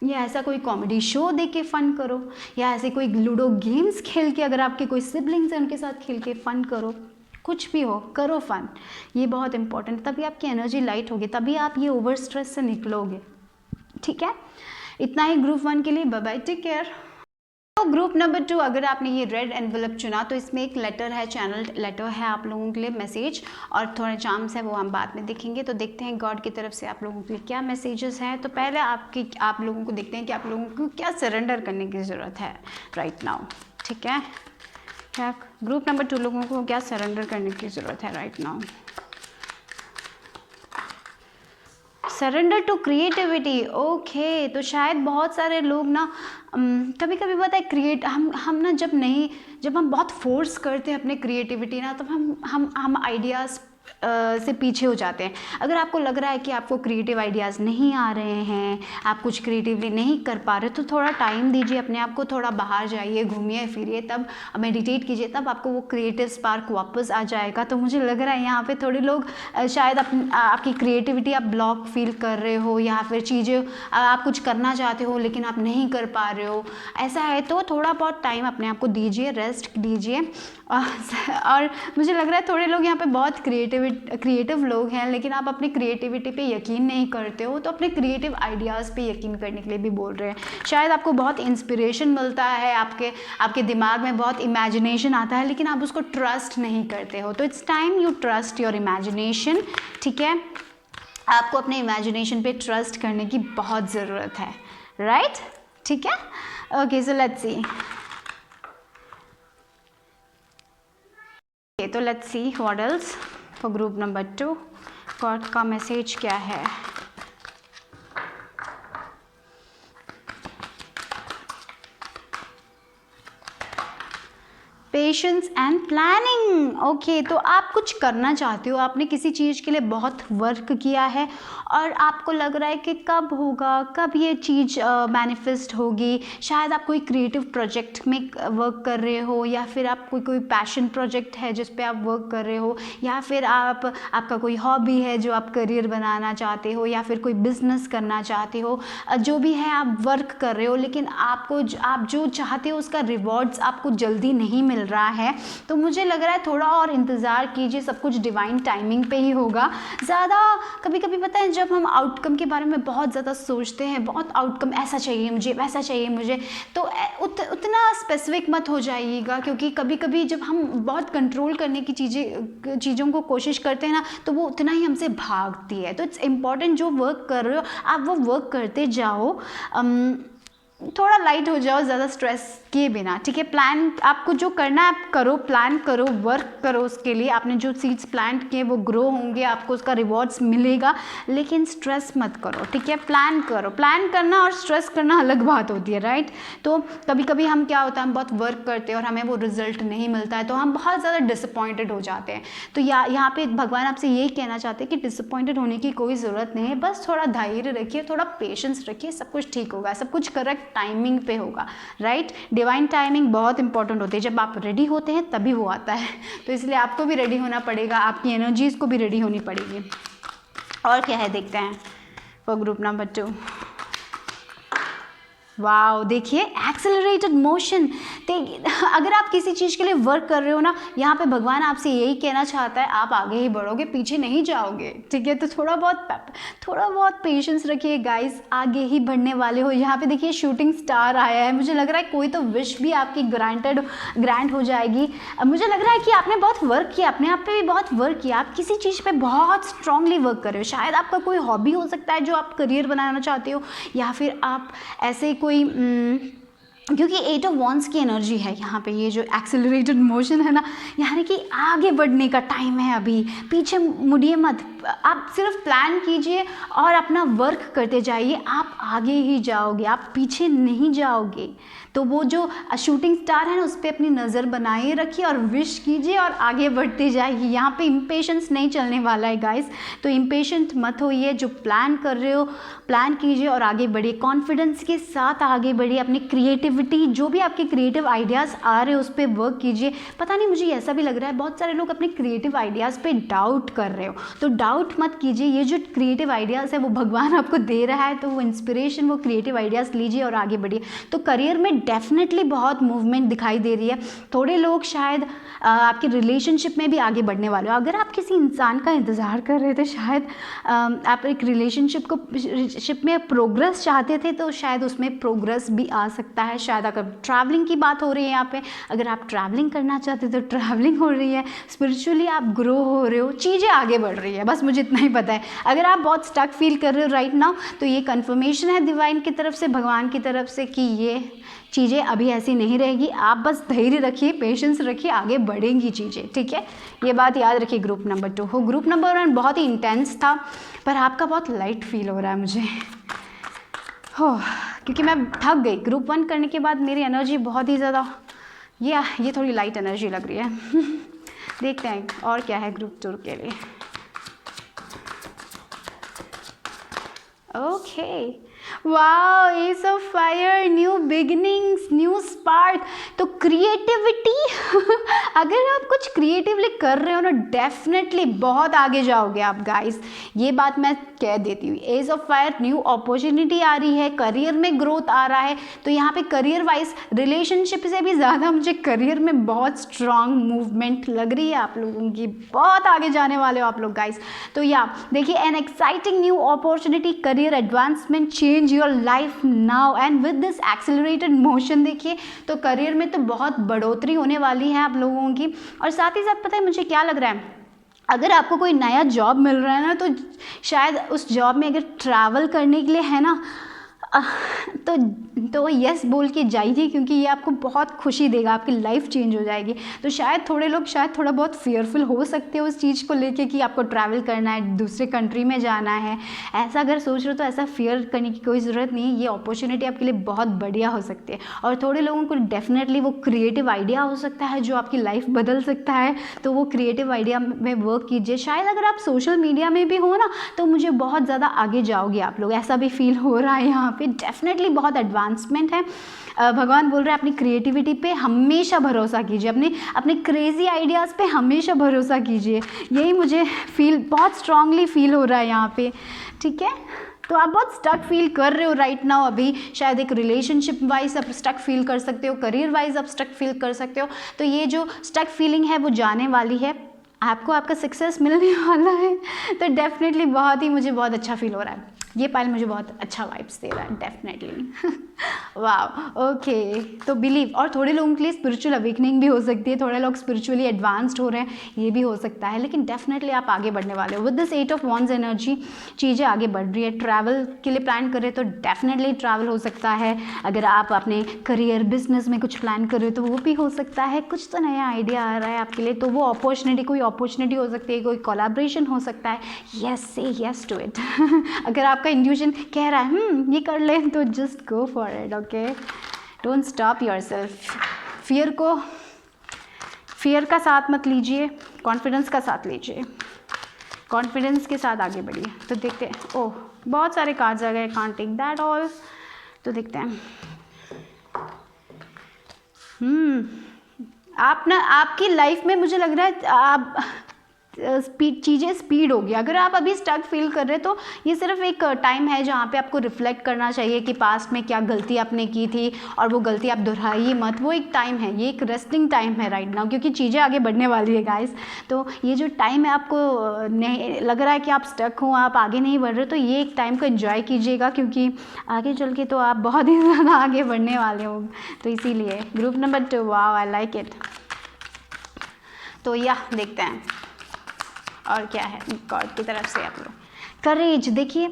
[SPEAKER 1] या ऐसा कोई कॉमेडी शो देख के फ़न करो, या ऐसे कोई लूडो गेम्स खेल के, अगर आपके कोई सिबलिंग्स हैं उनके साथ खेल के फ़न करो, कुछ भी हो करो फ़न। ये बहुत इंपॉर्टेंट, तभी आपकी एनर्जी लाइट होगी, तभी आप ये ओवर स्ट्रेस से निकलोगे, ठीक है। इतना ही ग्रुप 1 के लिए, बाय बाय, टेक केयर। तो ग्रुप नंबर 2, अगर आपने ये रेड एनवेलप चुना तो इसमें एक लेटर है, चैनल लेटर है आप लोगों के लिए, मैसेज और थोड़े चार्म्स है, वो हम बाद में देखेंगे। तो देखते हैं गॉड की तरफ से आप लोगों के लिए क्या मैसेजेस हैं। तो पहले आप लोगों को देखते हैं कि आप लोगों को क्या सरेंडर करने की ज़रूरत है राइट नाउ, ठीक है। क्या ग्रुप नंबर 2 लोगों को क्या सरेंडर करने की ज़रूरत है right now? Surrender to creativity, okay. तो शायद बहुत सारे लोग ना कभी कभी पता है हम ना जब हम बहुत फोर्स करते हैं अपने क्रिएटिविटी ना, तब हम आइडियाज़ से पीछे हो जाते हैं। अगर आपको लग रहा है कि आपको क्रिएटिव आइडियाज़ नहीं आ रहे हैं, आप कुछ क्रिएटिवली नहीं कर पा रहे, तो थोड़ा टाइम दीजिए अपने आप को, थोड़ा बाहर जाइए, घूमिए फिरिए, तब मेडिटेट कीजिए, तब आपको वो क्रिएटिव स्पार्क वापस आ जाएगा। तो मुझे लग रहा है यहाँ पे थोड़े लोग शायद आपकी क्रिएटिविटी आप ब्लॉक फील कर रहे हो, या फिर चीज़ें आप कुछ करना चाहते हो लेकिन आप नहीं कर पा रहे हो, ऐसा है तो थोड़ा बहुत टाइम अपने आप को दीजिए, रेस्ट दीजिए। और मुझे लग रहा है थोड़े लोग यहाँ पे बहुत क्रिएटिव क्रिएटिव लोग हैं लेकिन आप अपनी क्रिएटिविटी पे यकीन नहीं करते हो, तो अपने क्रिएटिव आइडियाज़ पे यकीन करने के लिए भी बोल रहे हैं। शायद आपको बहुत इंस्पिरेशन मिलता है, आपके दिमाग में बहुत इमेजिनेशन आता है, लेकिन आप उसको ट्रस्ट नहीं करते हो। तो it's time you trust your imagination, ठीक है। आपको अपने इमेजिनेशन पे ट्रस्ट करने की बहुत ज़रूरत है, राइट, ठीक है। Okay, so let's see. तो let's see what else for group number 2। God का मैसेज क्या है? Patience and planning. ओके, तो आप कुछ करना चाहते हो, आपने किसी चीज़ के लिए बहुत वर्क किया है और आपको लग रहा है कि कब होगा, कब ये चीज़ मैनिफेस्ट होगी। शायद आप कोई क्रिएटिव प्रोजेक्ट में वर्क कर रहे हो, या फिर आप कोई पैशन प्रोजेक्ट है जिस पे आप वर्क कर रहे हो, या फिर आपका कोई हॉबी है जो आप करियर बनाना चाहते हो, या फिर कोई बिजनेस करना चाहते हो। जो भी है आप वर्क कर रहे हो, लेकिन आप जो चाहते हो उसका रिवॉर्ड्स आपको जल्दी नहीं मिल रहा है। तो मुझे लग रहा है थोड़ा और इंतज़ार कीजिए, सब कुछ डिवाइन टाइमिंग पे ही होगा। ज़्यादा कभी कभी पता है जब हम आउटकम के बारे में बहुत ज़्यादा सोचते हैं, बहुत आउटकम ऐसा चाहिए मुझे, वैसा चाहिए मुझे, तो उतना स्पेसिफिक मत हो जाइएगा, क्योंकि कभी कभी जब हम बहुत कंट्रोल करने की चीज़ों को कोशिश करते हैं ना, तो वो उतना ही हमसे भागती है। तो इट्स इम्पॉर्टेंट जो वर्क कर रहे हो आप वो वर्क करते जाओ, थोड़ा लाइट हो जाओ, ज़्यादा स्ट्रेस किए बिना, ठीक है। प्लान आपको जो करना है आप करो, प्लान करो, वर्क करो उसके लिए। आपने जो सीड्स प्लांट किए वो ग्रो होंगे, आपको उसका रिवॉर्ड्स मिलेगा, लेकिन स्ट्रेस मत करो, ठीक है। प्लान करो, प्लान करना और स्ट्रेस करना अलग बात होती है, राइट। तो कभी कभी हम क्या होता है, हम बहुत वर्क करते हैं और हमें वो रिजल्ट नहीं मिलता है, तो हम बहुत ज़्यादा डिसअपॉइंटेड हो जाते हैं। तो यहाँ पे भगवान आपसे यही कहना चाहते हैं कि डिसअपॉइंटेड होने की कोई ज़रूरत नहीं है, बस थोड़ा धैर्य रखिए, थोड़ा पेशेंस रखिए, सब कुछ ठीक होगा, सब कुछ करेक्ट टाइमिंग पे होगा, राइट। डिवाइन टाइमिंग बहुत इंपॉर्टेंट होती है, जब आप रेडी होते हैं तभी वो आता है। तो इसलिए आपको भी रेडी होना पड़ेगा, आपकी एनर्जीज को भी रेडी होनी पड़ेगी। और क्या है देखते हैं फॉर ग्रुप नंबर 2। वाओ, देखिए एक्सेलरेटेड मोशन। अगर आप किसी चीज़ के लिए वर्क कर रहे हो ना, यहाँ पे भगवान आपसे यही कहना चाहता है, आप आगे ही बढ़ोगे, पीछे नहीं जाओगे, ठीक है। तो थोड़ा बहुत पेशेंस रखिए गाइस, आगे ही बढ़ने वाले हो। यहाँ पे देखिए शूटिंग स्टार आया है, मुझे लग रहा है कोई तो विश भी आपकी ग्रांट हो जाएगी। मुझे लग रहा है कि आपने बहुत वर्क किया, अपने आप पे भी बहुत वर्क किया, आप किसी चीज़ पे बहुत स्ट्रांगली वर्क कर रहे हो। शायद आपका कोई हॉबी हो सकता है जो आप करियर बनाना चाहते हो, या फिर आप ऐसे कोई क्योंकि 8 ऑफ वॉन्ड्स की एनर्जी है यहाँ पे, ये जो एक्सेलरेटेड मोशन है ना, यानी कि आगे बढ़ने का टाइम है अभी, पीछे मुड़िए मत, आप सिर्फ प्लान कीजिए और अपना वर्क करते जाइए, आप आगे ही जाओगे, आप पीछे नहीं जाओगे। तो वो जो शूटिंग स्टार है ना, उस पर अपनी नज़र बनाए रखिए और विश कीजिए और आगे बढ़ते जाइए। यहाँ पे इम्पेशेंस नहीं चलने वाला है गाइस, तो इम्पेशेंट मत होइए। जो प्लान कर रहे हो प्लान कीजिए और आगे बढ़िए, कॉन्फिडेंस के साथ आगे बढ़िए। अपनी क्रिएटिविटी, जो भी आपके क्रिएटिव आइडियाज़ आ रहे हैं उस पर वर्क कीजिए। पता नहीं, मुझे ऐसा भी लग रहा है बहुत सारे लोग अपने क्रिएटिव आइडियाज़ पे डाउट कर रहे हो, तो डाउट मत कीजिए। ये जो क्रिएटिव आइडियाज़ है वो भगवान आपको दे रहा है, तो वो इंस्पिरेशन, वो क्रिएटिव आइडियाज़ लीजिए और आगे बढ़िए। तो करियर में डेफिनेटली बहुत मूवमेंट दिखाई दे रही है। थोड़े लोग शायद आपके रिलेशनशिप में भी आगे बढ़ने वाले हो। अगर आप किसी इंसान का इंतज़ार कर रहे थे, शायद आप एक रिलेशनशिप में प्रोग्रेस चाहते थे, तो शायद उसमें प्रोग्रेस भी आ सकता है। शायद अगर ट्रैवलिंग की बात हो रही है यहाँ पे, अगर आप ट्रैवलिंग करना चाहते तो ट्रैवलिंग हो रही है। स्पिरिचुअली आप ग्रो हो रहे हो, चीज़ें आगे बढ़ रही है, बस मुझे इतना ही पता है। अगर आप बहुत स्टक फील कर रहे हो राइट नाउ, तो ये कन्फर्मेशन है डिवाइन की तरफ से, भगवान की तरफ से, कि ये चीज़ें अभी ऐसी नहीं रहेगी। आप बस धैर्य रखिए, पेशेंस रखिए, आगे बढ़ेंगी चीज़ें, ठीक है। ये बात याद रखिए ग्रुप नंबर 2 हो। ग्रुप नंबर 1 बहुत ही इंटेंस था, पर आपका बहुत लाइट फील हो रहा है मुझे, हो, क्योंकि मैं थक गई। ग्रुप 1 करने के बाद मेरी एनर्जी बहुत ही ज़्यादा, ये थोड़ी लाइट एनर्जी लग रही है। देखते हैं और क्या है ग्रुप 2 के लिए। Okay, wow, S of fire, new beginnings, new spark. तो क्रिएटिविटी अगर आप कुछ क्रिएटिवली कर रहे हो ना, डेफिनेटली बहुत आगे जाओगे आप गाइस, ये बात मैं कह देती हूँ। Age of fire, new opportunity आ रही है, करियर में ग्रोथ आ रहा है। तो यहाँ पे करियर वाइज रिलेशनशिप से भी ज़्यादा मुझे करियर में बहुत स्ट्रांग मूवमेंट लग रही है आप लोगों की, बहुत आगे जाने वाले हो आप लोग गाइस। तो या देखिए, an exciting new opportunity, career advancement, change your life now and with this accelerated motion. देखिए, तो करियर में तो बहुत बढ़ोतरी होने वाली है आप लोगों की। और साथ ही साथ पता है मुझे क्या लग रहा है, अगर आपको कोई नया जॉब मिल रहा है ना, तो शायद उस जॉब में अगर ट्रैवल करने के लिए है ना, तो यस बोल के जाइए, क्योंकि ये आपको बहुत खुशी देगा, आपकी लाइफ चेंज हो जाएगी। तो शायद थोड़े लोग शायद थोड़ा बहुत फियरफुल हो सकते हैं उस चीज़ को लेके कि आपको ट्रैवल करना है, दूसरे कंट्री में जाना है। ऐसा अगर सोच रहे हो तो ऐसा फियर करने की कोई ज़रूरत नहीं है, ये अपॉर्चुनिटी आपके लिए बहुत बढ़िया हो सकती है। और थोड़े लोगों को डेफिनेटली वो क्रिएटिव आइडिया हो सकता है जो आपकी लाइफ बदल सकता है, तो वो क्रिएटिव आइडिया में वर्क कीजिए। शायद अगर आप सोशल मीडिया में भी हो ना, तो मुझे बहुत ज़्यादा आगे जाओगे आप लोग, ऐसा भी फील हो रहा है यहाँ पे। डेफिनेटली बहुत एडवांसमेंट है। भगवान बोल रहे हैं अपनी क्रिएटिविटी पे हमेशा भरोसा कीजिए, अपने क्रेजी आइडियाज़ पे हमेशा भरोसा कीजिए। यही मुझे बहुत स्ट्रांगली फील हो रहा है यहाँ पे, ठीक है। तो आप बहुत स्टक फील कर रहे हो राइट नाउ, अभी शायद एक रिलेशनशिप वाइज आप स्टक फील कर सकते हो, करियर वाइज आप स्टक फील कर सकते हो। तो ये जो स्टक फीलिंग है वो जाने वाली है, आपको आपका सक्सेस मिलने वाला है। तो डेफिनेटली मुझे बहुत अच्छा फील हो रहा है, ये पाइल मुझे बहुत अच्छा वाइब्स दे रहा है डेफिनेटली। वाह, ओके। तो बिलीव, और थोड़े लोगों के लिए स्पिरिचुअल अवेकनिंग भी हो सकती है, थोड़े लोग स्पिरिचुअली एडवांस्ड हो रहे हैं, ये भी हो सकता है। लेकिन डेफिनेटली आप आगे बढ़ने वाले हो with this 8 of wands energy, चीज़ें आगे बढ़ रही है। ट्रैवल के लिए प्लान कर रहे हो तो डेफिनेटली ट्रैवल हो सकता है। अगर आप अपने करियर बिजनेस में कुछ प्लान कर रहे हो तो वो भी हो सकता है। कुछ तो नया आइडिया आ रहा है आपके लिए, तो वो कोई अपॉर्चुनिटी हो सकती है, कोई कोलैबोरेशन हो सकता है। यस, से यस टू इट। अगर आपका इंट्यूशन कह रहा है ये कर ले, तो just go for it, okay. Don't stop yourself. Fear का साथ मत लीजिए, कॉन्फिडेंस का साथ लीजिए, कॉन्फिडेंस के साथ आगे बढ़िए। तो देखते हैं, ओह बहुत सारे कार्ड्स आ गए, कांट टेक दैट ऑल। तो देखते हैं, आपकी लाइफ में मुझे लग रहा है आप चीज़ें स्पीड होगी। अगर आप अभी स्टक फील कर रहे हैं तो ये सिर्फ एक टाइम है जहाँ पे आपको रिफ्लेक्ट करना चाहिए कि पास्ट में क्या गलती आपने की थी और वो गलती आप दोहराइए मत। वो एक टाइम है, ये एक रेस्टिंग टाइम है राइट नाउ, क्योंकि चीज़ें आगे बढ़ने वाली है गाइस। तो ये जो टाइम है, आपको नहीं लग रहा है कि आप स्टक हो, आप आगे नहीं बढ़ रहे, तो ये एक टाइम को एंजॉय कीजिएगा, क्योंकि आगे चल के तो आप बहुत ही ज़्यादा आगे बढ़ने वाले हो। तो इसीलिए group number 2, wow I like it. तो यह देखते हैं और क्या है गॉड की तरफ से आप लोग। करेज, देखिए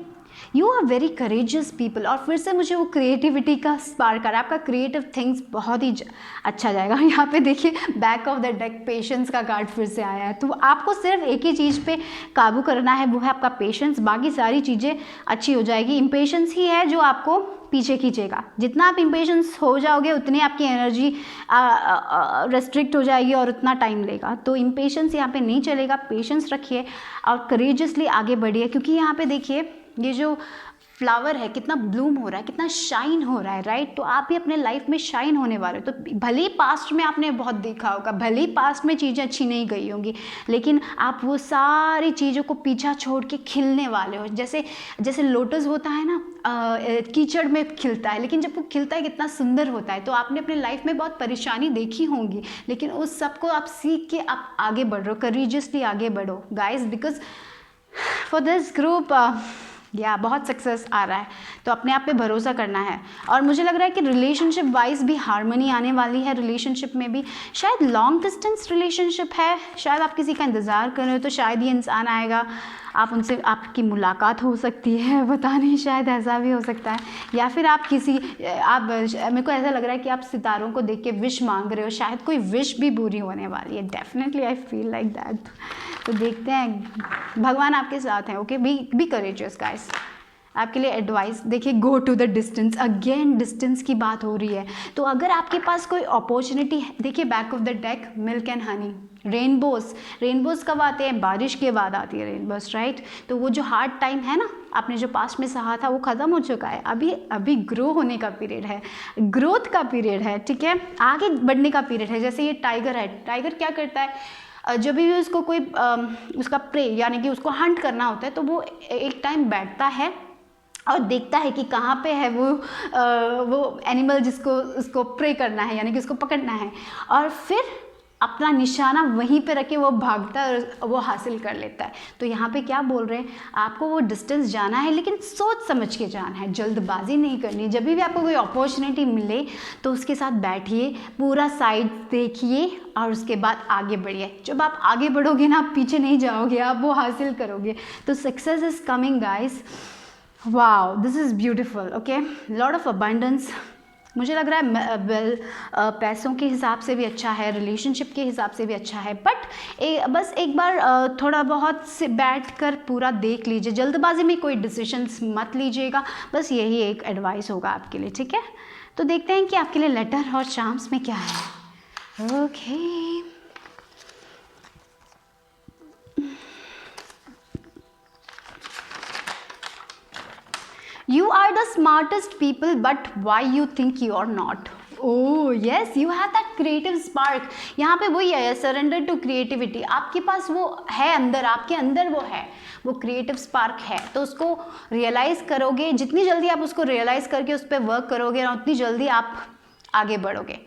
[SPEAKER 1] you are very courageous people. और फिर से मुझे वो क्रिएटिविटी का स्पार्क आ रहा है, आपका क्रिएटिव थिंग्स बहुत ही अच्छा जाएगा। यहाँ पे देखिए back of the deck patience का कार्ड फिर से आया है। तो आपको सिर्फ एक ही चीज़ पे काबू करना है, वो है आपका पेशेंस, बाकी सारी चीज़ें अच्छी हो जाएगी। इम्पेशेंस ही है जो आपको पीछे खींचेगा। जितना आप इम्पेशेंस हो जाओगे उतनी आपकी एनर्जी रेस्ट्रिक्ट हो जाएगी और उतना टाइम लेगा। तो इम्पेशेंस यहाँ पे नहीं चलेगा, पेशेंस रखिए और करेजियसली आगे बढ़िए। क्योंकि यहाँ पे देखिए ये जो फ्लावर है कितना ब्लूम हो रहा है, कितना शाइन हो रहा है राइट। तो आप भी अपने लाइफ में शाइन होने वाले हो। तो भले ही पास्ट में आपने बहुत देखा होगा, भले ही पास्ट में चीज़ें अच्छी नहीं गई होंगी, लेकिन आप वो सारी चीज़ों को पीछा छोड़ के खिलने वाले हो। जैसे लोटस होता है ना, कीचड़ में खिलता है, लेकिन जब वो खिलता है कितना सुंदर होता है। तो आपने अपने लाइफ में बहुत परेशानी देखी होंगी, लेकिन उस सबको आप सीख के आप आगे बढ़ रहे हो, करेजियसली आगे बढ़ो guys, because for this group बहुत सक्सेस आ रहा है। तो अपने आप पे भरोसा करना है। और मुझे लग रहा है कि रिलेशनशिप वाइज भी हार्मनी आने वाली है। रिलेशनशिप में भी शायद लॉन्ग डिस्टेंस रिलेशनशिप है, शायद आप किसी का इंतज़ार कर रहे हो, तो शायद ये इंसान आएगा, आप उनसे आपकी मुलाकात हो सकती है, पता नहीं, शायद ऐसा भी हो सकता है। या फिर आप मेरे को ऐसा लग रहा है कि आप सितारों को देख के विश मांग रहे हो, शायद कोई विश भी पूरी होने वाली है। Definitely I feel like that. तो देखते हैं, भगवान आपके साथ हैं, ओके। Be courageous guys. आपके लिए एडवाइस देखिए, go to the distance. Again distance की बात हो रही है। तो अगर आपके पास कोई अपॉर्चुनिटी है, देखिए back of the deck milk and honey, rainbows कब आते हैं? बारिश के बाद आती है रेनबोज राइट। तो वो जो हार्ड टाइम है ना, आपने जो पास्ट में सहा था वो ख़त्म हो चुका है। अभी ग्रो होने का पीरियड है, ग्रोथ का पीरियड है, ठीक है, आगे बढ़ने का पीरियड है। जैसे ये टाइगर है, टाइगर क्या करता है, जब भी उसको कोई उसका प्रे यानी कि उसको हंट करना होता है तो वो एक टाइम बैठता है और देखता है कि कहाँ पे है वो एनिमल जिसको उसको प्रे करना है यानी कि उसको पकड़ना है, और फिर अपना निशाना वहीं पे रख के वो भागता है और वो हासिल कर लेता है। तो यहाँ पे क्या बोल रहे हैं, आपको वो डिस्टेंस जाना है लेकिन सोच समझ के जाना है, जल्दबाजी नहीं करनी। जब भी आपको कोई अपॉर्चुनिटी मिले तो उसके साथ बैठिए, पूरा साइड देखिए और उसके बाद आगे बढ़िए। जब आप आगे बढ़ोगे ना, आप पीछे नहीं जाओगे, आप वो हासिल करोगे। तो success is coming guys. Wow, this is beautiful. Okay, lot of abundance. मुझे लग रहा है वेल पैसों के हिसाब से भी अच्छा है, रिलेशनशिप के हिसाब से भी अच्छा है, बट बस एक बार थोड़ा बहुत से बैठ कर पूरा देख लीजिए, जल्दबाजी में कोई डिसीजंस मत लीजिएगा। बस यही एक एडवाइस होगा आपके लिए, ठीक है। तो देखते हैं कि आपके लिए लेटर और चार्म्स में क्या है। Okay, You are the smartest people, but why you think you are not? Oh yes, you have that creative spark. यहाँ पे वही है, surrender to creativity. आपके पास वो है अंदर, आपके अंदर वो है, वो क्रिएटिव स्पार्क है। तो उसको रियलाइज़ करोगे, जितनी जल्दी आप उसको रियलाइज़ करके उस पर वर्क करोगे ना, उतनी जल्दी आप आगे बढ़ोगे।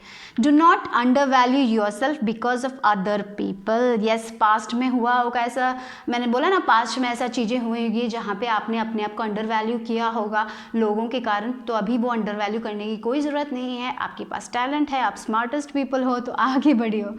[SPEAKER 1] Do not under value your self because of other people. Yes, past में हुआ होगा ऐसा, मैंने बोला ना, पास्ट में ऐसा चीज़ें हुई होगी जहाँ पे आपने अपने आप को अंडर वैल्यू किया होगा लोगों के कारण। तो अभी वो अंडर वैल्यू करने की कोई ज़रूरत नहीं है, आपके पास टैलेंट है, आप स्मार्टेस्ट पीपल हो, तो आगे बढ़ियो।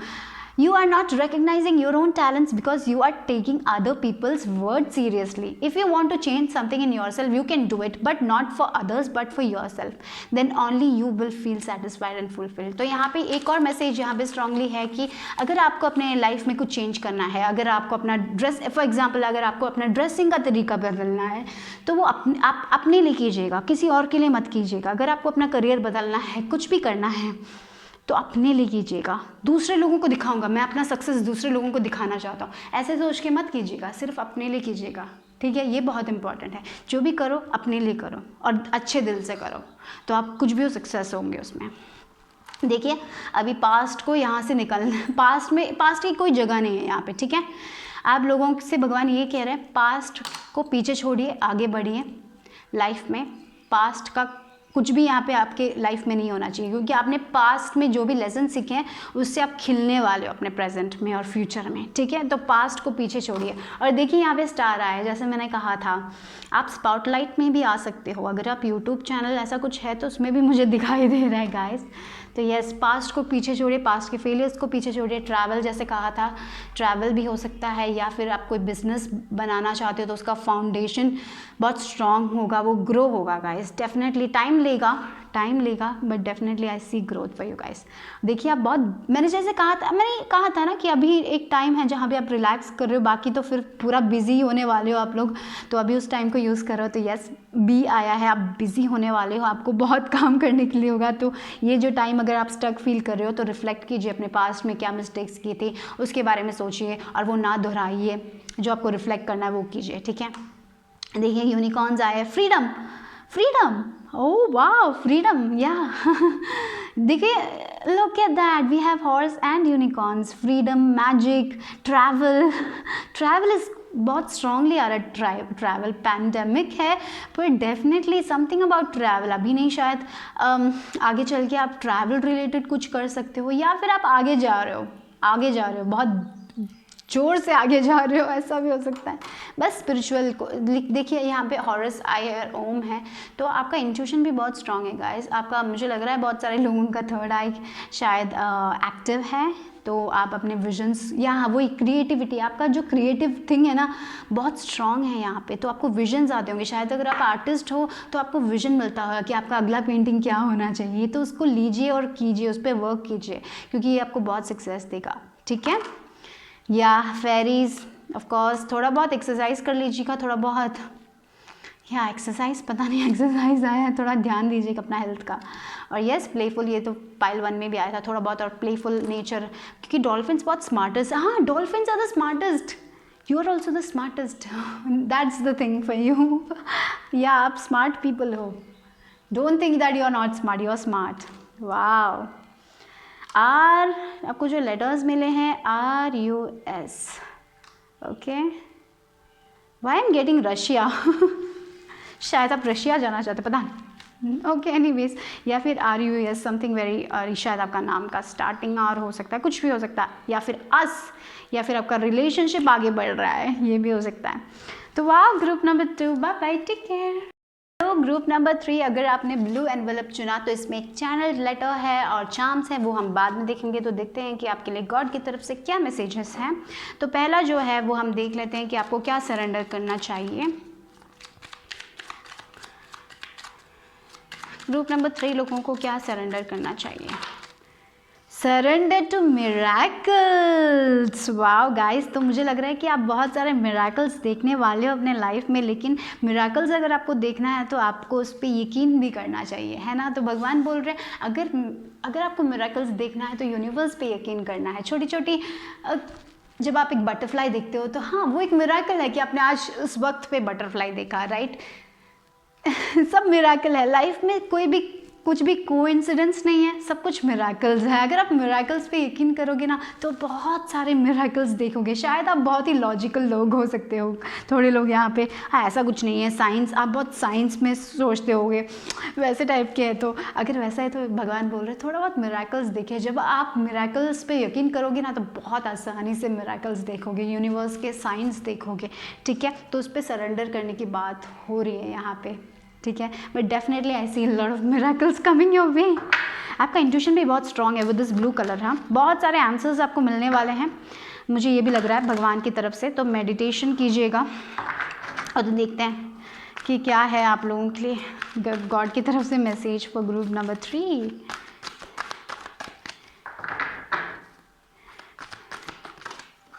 [SPEAKER 1] You are not recognizing your own talents because you are taking other people's words seriously. If you want to change something in yourself, you can do it, but not for others, but for yourself. Then only you will feel satisfied and fulfilled. तो यहाँ पे एक और message यहाँ पे strongly है कि अगर आपको अपने लाइफ में कुछ चेंज करना है, अगर आपको अपना ड्रेस, फॉर एग्जाम्पल अगर आपको अपना ड्रेसिंग का तरीका बदलना है, तो वो आप अपने लिए कीजिएगा, किसी और के लिए मत कीजिएगा। अगर आपको अपना करियर बदलना है, कुछ भी करना है, तो अपने लिए कीजिएगा। दूसरे लोगों को दिखाऊंगा, मैं अपना सक्सेस दूसरे लोगों को दिखाना चाहता हूँ, ऐसे सोच के मत कीजिएगा, सिर्फ अपने लिए कीजिएगा, ठीक है। ये बहुत इंपॉर्टेंट है, जो भी करो अपने लिए करो और अच्छे दिल से करो, तो आप कुछ भी सक्सेस होंगे उसमें। देखिए, अभी पास्ट को यहाँ से निकलना, पास्ट की कोई जगह नहीं है यहाँ पे, ठीक है। आप लोगों से भगवान ये कह रहे हैं, पास्ट को पीछे छोड़िए, आगे बढ़िए लाइफ में। पास्ट का कुछ भी यहाँ पे आपके लाइफ में नहीं होना चाहिए, क्योंकि आपने पास्ट में जो भी लेसन सीखे हैं उससे आप खिलने वाले हो अपने प्रेजेंट में और फ्यूचर में, ठीक है। तो पास्ट को पीछे छोड़िए। और देखिए यहाँ पे स्टार आया है, जैसे मैंने कहा था, आप स्पॉटलाइट में भी आ सकते हो। अगर आप यूट्यूब चैनल ऐसा कुछ है तो उसमें भी मुझे दिखाई दे रहा है गाइस। तो यस, पास्ट को पीछे छोड़िए, पास्ट के फेलियर्स को पीछे छोड़िए। ट्रैवल, जैसे कहा था, ट्रैवल भी हो सकता है, या फिर आप कोई बिजनेस बनाना चाहते हो तो उसका फाउंडेशन बहुत स्ट्रांग होगा, वो ग्रो होगा गाइस। डेफिनेटली टाइम लेगा but definitely I see growth for you guys. देखिए, आप बहुत, मैंने कहा था ना कि अभी एक टाइम है जहाँ पे आप रिलैक्स कर रहे हो, बाकी तो फिर पूरा बिजी होने वाले हो आप लोग, तो अभी उस टाइम को यूज़ करो। तो यस, बी आया है, आप बिजी होने वाले हो, आपको बहुत काम करने के लिए होगा। तो ये जो टाइम अगर आप स्टक फील कर रहे हो तो रिफ्लेक्ट कीजिए अपने पास्ट में क्या मिस्टेक्स किए थे, उसके बारे में सोचिए और वो ना दोहराइए। जो आपको रिफ्लेक्ट करना है वो कीजिए, ठीक है। देखिए, यूनिकॉर्न्स आए, फ्रीडम, ओह वाओ, फ्रीडम, या देखिए, look at that, we have horse and unicorns, freedom, magic, travel is बहुत स्ट्रांगली आ रहा है। ट्रैवल पैंडेमिक है, पर डेफिनेटली समथिंग अबाउट ट्रैवल। अभी नहीं, शायद आगे चल के आप ट्रैवल रिलेटेड कुछ कर सकते हो, या फिर आप आगे जा रहे हो, बहुत जोर से आगे जा रहे हो, ऐसा भी हो सकता है। बस स्पिरिचुअल को देखिए, यहाँ पे हॉरस आई और ओम है, तो आपका इंट्यूशन भी बहुत स्ट्रांग है गाइस। आपका, मुझे लग रहा है बहुत सारे लोगों का थर्ड आई शायद एक्टिव है, तो आप अपने विजन्स, यहाँ वही क्रिएटिविटी, आपका जो क्रिएटिव थिंग है ना, बहुत स्ट्रांग है यहाँ पे। तो आपको विजन्स आते होंगे, शायद अगर आप आर्टिस्ट हो तो आपको विजन मिलता होगा कि आपका अगला पेंटिंग क्या होना चाहिए, तो उसको लीजिए और कीजिए, उस पर वर्क कीजिए, क्योंकि ये आपको बहुत सक्सेस देगा, ठीक है। या फेरीज, ऑफ कोर्स, थोड़ा बहुत एक्सरसाइज कर लीजिएगा, थोड़ा बहुत, या एक्सरसाइज, पता नहीं एक्सरसाइज आया है, थोड़ा ध्यान दीजिएगा अपना हेल्थ का। और यस, प्लेफुल, ये तो पाइल 1 में भी आया था थोड़ा बहुत, और प्लेफुल नेचर, क्योंकि डॉल्फिन्स बहुत स्मार्टेस्ट, हाँ, dolphins are the smartest, you are also the smartest, that's the thing for you. या आप स्मार्ट पीपल हो, don't think that you are not smart, you are smart. Wow, R, आपको जो letters मिले हैं RUS, okay, why I'm getting Russia शायद आप Russia जाना चाहते, पता नहीं, ओके एनीवेज, या फिर RUS समथिंग वेरी, शायद आपका नाम का स्टार्टिंग R हो सकता है, कुछ भी हो सकता है, या फिर अस, या फिर आपका रिलेशनशिप आगे बढ़ रहा है, ये भी हो सकता है। तो वाह, group number 2, bye bye, take care. तो ग्रुप नंबर 3, अगर आपने ब्लू एनवेलप चुना तो इसमें एक चैनल लेटर है और चार्म्स है, वो हम बाद में देखेंगे। तो देखते हैं कि आपके लिए गॉड की तरफ से क्या मैसेजेस हैं। तो पहला जो है वो हम देख लेते हैं कि आपको क्या सरेंडर करना चाहिए। ग्रुप नंबर 3 लोगों को क्या सरेंडर करना चाहिए? Surrender to miracles. Wow guys, तो मुझे लग रहा है कि आप बहुत सारे मिराकल्स देखने वाले हो अपने लाइफ में, लेकिन मिराकल्स अगर आपको देखना है तो आपको उस पर यकीन भी करना चाहिए, है ना। तो भगवान बोल रहे हैं अगर आपको मिराकल्स देखना है तो यूनिवर्स पे यकीन करना है। छोटी छोटी जब आप एक बटरफ्लाई देखते हो तो हाँ, वो एक मिराकल है कि आपने आज उस वक्त पे बटरफ्लाई देखा, राइट। सब मिराकल है लाइफ में, कोई भी कुछ भी कोइंसिडेंस नहीं है, सब कुछ मिराकल्स है। अगर आप मिराकल्स पे यकीन करोगे ना तो बहुत सारे मिराकल्स देखोगे। शायद आप बहुत ही लॉजिकल लोग हो सकते हो, थोड़े लोग यहाँ पे, हाँ ऐसा कुछ नहीं है, साइंस, आप बहुत साइंस में सोचते होगे, वैसे टाइप के हैं। तो अगर वैसा है तो भगवान बोल रहे हैं थोड़ा बहुत मिराकल्स देखे। जब आप मिराकल्स पे यकीन करोगे ना तो बहुत आसानी से मिराकल्स देखोगे, यूनिवर्स के साइंस देखोगे, ठीक है। तो उस पर सरेंडर करने की बात हो रही है यहाँ पे, ठीक है। But definitely I see lot of miracles coming your way. आपका इंट्यूशन भी बहुत स्ट्रॉन्ग है विद दिस ब्लू कलर। हाँ, बहुत सारे आंसर्स आपको मिलने वाले हैं, मुझे ये भी लग रहा है भगवान की तरफ से। तो मेडिटेशन कीजिएगा और तो देखते हैं कि क्या है आप लोगों के लिए गॉड की तरफ से message for group number 3।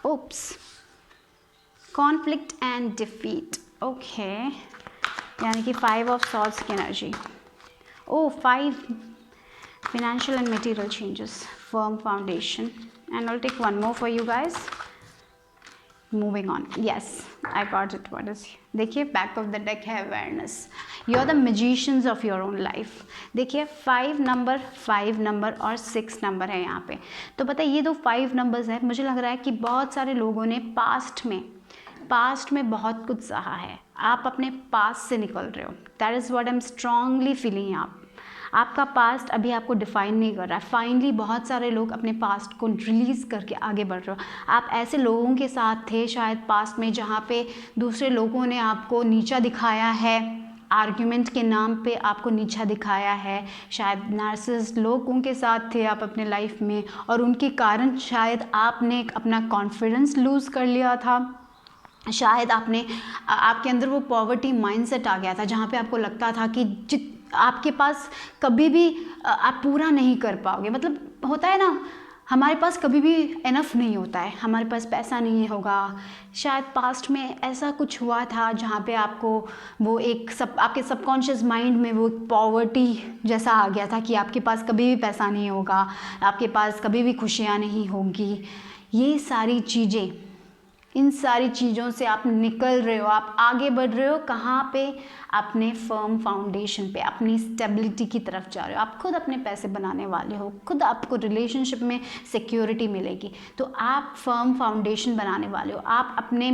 [SPEAKER 1] Oops, conflict and defeat, okay, यानी कि 5 ऑफ सॉर्ड्स की energy. Oh 5 financial and material changes, firm foundation, and I'll take one more for you guys. Moving on, yes, I got it. What is, देखिए back of the deck है awareness, you are the magicians of your own life. देखिए 5 number और 6 number है यहाँ पे। तो पता है ये दो 5 नंबर्स है, मुझे लग रहा है कि बहुत सारे लोगों ने पास्ट में बहुत कुछ सहा है। आप अपने पास्ट से निकल रहे हो, that is what I am strongly feeling. आपका पास्ट अभी आपको डिफाइन नहीं कर रहा है। फाइनली बहुत सारे लोग अपने पास्ट को रिलीज़ करके आगे बढ़ रहे हो। आप ऐसे लोगों के साथ थे शायद पास्ट में जहाँ पे दूसरे लोगों ने आपको नीचा दिखाया है, आर्ग्यूमेंट के नाम पे आपको नीचा दिखाया है। शायद नार्सिसिस्ट लोगों के साथ थे आप अपने लाइफ में, और उनके कारण शायद आपने अपना कॉन्फिडेंस लूज़ कर लिया था। शायद आपके अंदर वो पॉवर्टी माइंडसेट आ गया था जहाँ पे आपको लगता था कि आपके पास कभी भी आप पूरा नहीं कर पाओगे। मतलब होता है ना, हमारे पास कभी भी इनफ नहीं होता है, हमारे पास पैसा नहीं होगा। शायद पास्ट में ऐसा कुछ हुआ था जहाँ पे आपको वो आपके सबकॉन्शियस माइंड में वो पॉवर्टी जैसा आ गया था कि आपके पास कभी भी पैसा नहीं होगा, आपके पास कभी भी खुशियाँ नहीं होंगी। ये सारी चीज़ें, इन सारी चीज़ों से आप निकल रहे हो, आप आगे बढ़ रहे हो। कहाँ पे? अपने फर्म फाउंडेशन पे, अपनी स्टेबिलिटी की तरफ जा रहे हो। आप खुद अपने पैसे बनाने वाले हो, खुद आपको रिलेशनशिप में सिक्योरिटी मिलेगी। तो आप फर्म फाउंडेशन बनाने वाले हो, आप अपने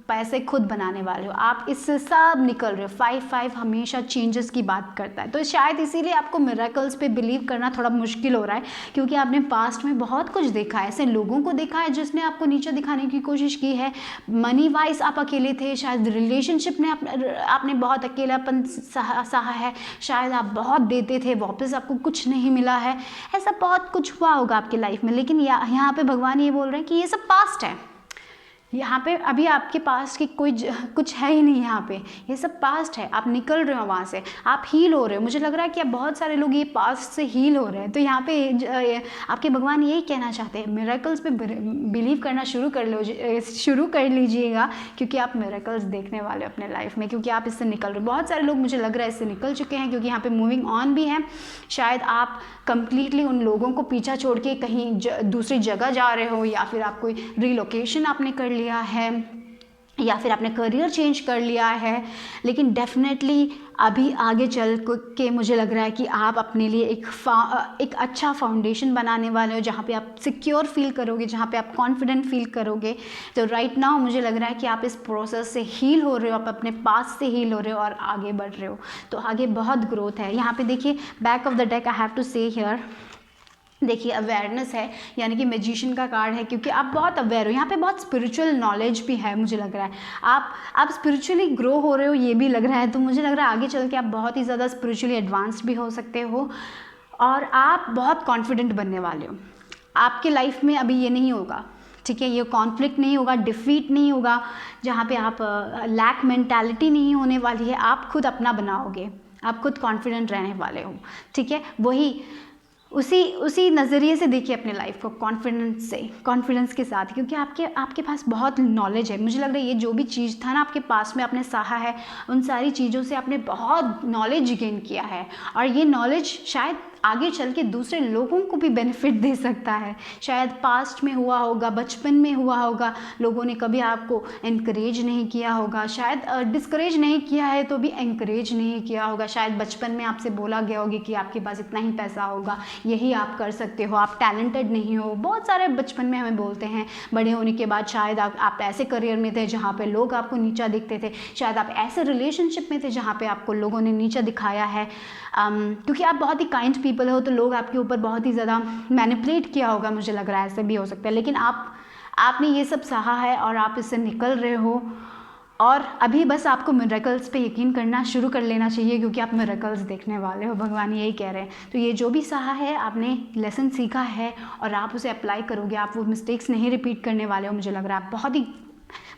[SPEAKER 1] पैसे खुद बनाने वाले हो, आप इससे सब निकल रहे हो। 5 हमेशा चेंजेस की बात करता है। तो शायद इसीलिए आपको मिरेकल्स पे बिलीव करना थोड़ा मुश्किल हो रहा है, क्योंकि आपने पास्ट में बहुत कुछ देखा है, ऐसे लोगों को देखा है जिसने आपको नीचे दिखाने की कोशिश की है। मनी वाइज आप अकेले थे, शायद रिलेशनशिप में आपने बहुत अकेलापन सहा है, शायद आप बहुत देते थे, वापस आपको कुछ नहीं मिला है। ऐसा बहुत कुछ हुआ होगा आपकी लाइफ में, लेकिन यहाँ पे भगवान ये बोल रहे हैं कि ये सब पास्ट है। यहाँ पे अभी आपके पास की कुछ है ही नहीं, यहाँ पे ये सब पास्ट है। आप निकल रहे हो वहाँ से, आप हील हो रहे हो। मुझे लग रहा है कि अब बहुत सारे लोग ये पास्ट से हील हो रहे हैं। तो यहाँ पे आपके भगवान यही कहना चाहते हैं, मिरेकल्स पे बिलीव करना शुरू कर लीजिएगा, क्योंकि आप मिरेकल्स देखने वाले हो अपने लाइफ में, क्योंकि आप इससे निकल रहे हो। बहुत सारे लोग मुझे लग रहा है इससे निकल चुके हैं, क्योंकि यहाँ पे मूविंग ऑन भी है। शायद आप कंप्लीटली उन लोगों को पीछा छोड़ के कहीं दूसरी जगह जा रहे हो, या फिर आप कोई रिलोकेशन आपने कर लिया है, या फिर आपने करियर चेंज कर लिया है, लेकिन डेफिनेटली अभी आगे चल के मुझे लग रहा है कि आप अपने लिए एक अच्छा फाउंडेशन बनाने वाले हो, जहाँ पे आप सिक्योर फील करोगे, जहाँ पे आप कॉन्फिडेंट फील करोगे। तो राइट नाउ मुझे लग रहा है कि आप इस प्रोसेस से हील हो रहे हो, आप अपने पास से हील हो रहे हो और आगे बढ़ रहे हो। तो आगे बहुत ग्रोथ है। यहाँ पे देखिए back of the deck I have to say here, देखिए अवेयरनेस है, यानी कि मैजिशियन का कार्ड है, क्योंकि आप बहुत अवेयर हो। यहाँ पे बहुत स्पिरिचुअल नॉलेज भी है, मुझे लग रहा है आप स्पिरिचुअली ग्रो हो रहे हो, ये भी लग रहा है। तो मुझे लग रहा है आगे चल के आप बहुत ही ज़्यादा स्पिरिचुअली एडवांस्ड भी हो सकते हो और आप बहुत कॉन्फिडेंट बनने वाले हो। आपके लाइफ में अभी ये नहीं होगा, ठीक है, ये कॉन्फ्लिक्ट नहीं होगा, डिफीट नहीं होगा, जहाँ पे आप लैक मेंटालिटी नहीं होने वाली है। आप खुद अपना बनाओगे, आप खुद कॉन्फिडेंट रहने वाले हो, ठीक है। वही उसी नज़रिए से देखिए अपने लाइफ को, कॉन्फिडेंस के साथ, क्योंकि आपके पास बहुत नॉलेज है। मुझे लग रहा है ये जो भी चीज़ था ना आपके पास में आपने सहा है, उन सारी चीज़ों से आपने बहुत नॉलेज गेन किया है, और ये नॉलेज शायद आगे चल के दूसरे लोगों को भी बेनिफिट दे सकता है। शायद पास्ट में हुआ होगा, बचपन में हुआ होगा, लोगों ने कभी आपको इनकरेज नहीं किया होगा, शायद डिस्करेज नहीं किया है तो भी एनकरेज नहीं किया होगा। शायद बचपन में आपसे बोला गया होगा कि आपके पास इतना ही पैसा होगा, यही आप कर सकते हो, आप टैलेंटेड नहीं हो। बहुत सारे बचपन में हमें बोलते हैं। बड़े होने के बाद शायद आप ऐसे करियर में थे जहाँ पे लोग आपको नीचा दिखते थे, शायद आप ऐसे रिलेशनशिप में थे जहाँ पे आपको लोगों ने नीचा दिखाया है, क्योंकि आप बहुत ही काइंड पीपल हो, तो लोग आपके ऊपर बहुत ही ज़्यादा मैनिपुलेट किया होगा, मुझे लग रहा है ऐसे भी हो सकता है। लेकिन आपने ये सब सहा है और आप इससे निकल रहे हो, और अभी बस आपको मिरेकल्स पे यकीन करना शुरू कर लेना चाहिए, क्योंकि आप मिरेकल्स देखने वाले हो, भगवान यही कह रहे हैं। तो ये जो भी सहा है, आपने लेसन सीखा है और आप उसे अप्लाई करोगे, आप वो मिस्टेक्स नहीं रिपीट करने वाले हो। मुझे लग रहा है आप बहुत ही,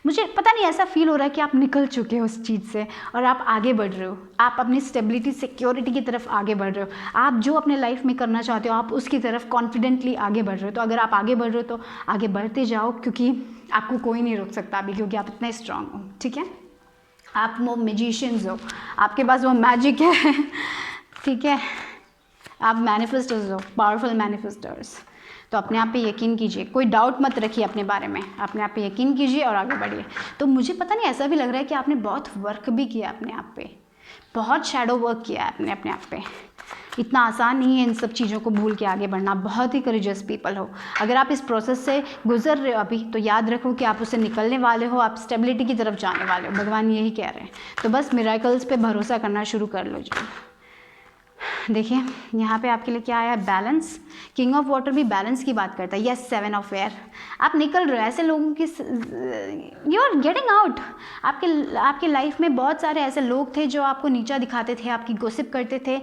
[SPEAKER 1] मुझे पता नहीं ऐसा फील हो रहा है कि आप निकल चुके हो उस चीज़ से और आप आगे बढ़ रहे हो, आप अपनी स्टेबिलिटी सिक्योरिटी की तरफ आगे बढ़ रहे हो। आप जो अपने लाइफ में करना चाहते हो आप उसकी तरफ कॉन्फिडेंटली आगे बढ़ रहे हो। तो अगर आप आगे बढ़ रहे हो तो आगे बढ़ते जाओ, क्योंकि आपको कोई नहीं रोक सकता अभी, क्योंकि आप इतने स्ट्रांग हो, ठीक है। आप वो मैजिशियंस हो, आपके पास वो मैजिक है, ठीक है। आप मैनिफेस्टर्स हो, पावरफुल मैनिफेस्टर्स। तो अपने आप पे यकीन कीजिए, कोई डाउट मत रखिए अपने बारे में, अपने आप पे यकीन कीजिए और आगे बढ़िए। तो मुझे पता नहीं ऐसा भी लग रहा है कि आपने बहुत वर्क भी किया अपने आप पे, बहुत शैडो वर्क किया है आपने अपने आप पे। इतना आसान नहीं है इन सब चीज़ों को भूल के आगे बढ़ना। बहुत ही करेजियस पीपल हो। अगर आप इस प्रोसेस से गुजर रहे हो अभी, तो याद रखो कि आप उससे निकलने वाले हो, आप स्टेबिलिटी की तरफ जाने वाले हो, भगवान यही कह रहे हैं। तो बस मिरेकल्स पे भरोसा करना शुरू कर लो जी। देखिए यहाँ पे आपके लिए क्या आया है, बैलेंस। किंग ऑफ वाटर भी बैलेंस की बात करता है। Yes, 7 of air. आप निकल रहे हो ऐसे लोगों की, यू आर गेटिंग आउट। आपके लाइफ में बहुत सारे ऐसे लोग थे जो आपको नीचा दिखाते थे, आपकी गॉसिप करते थे,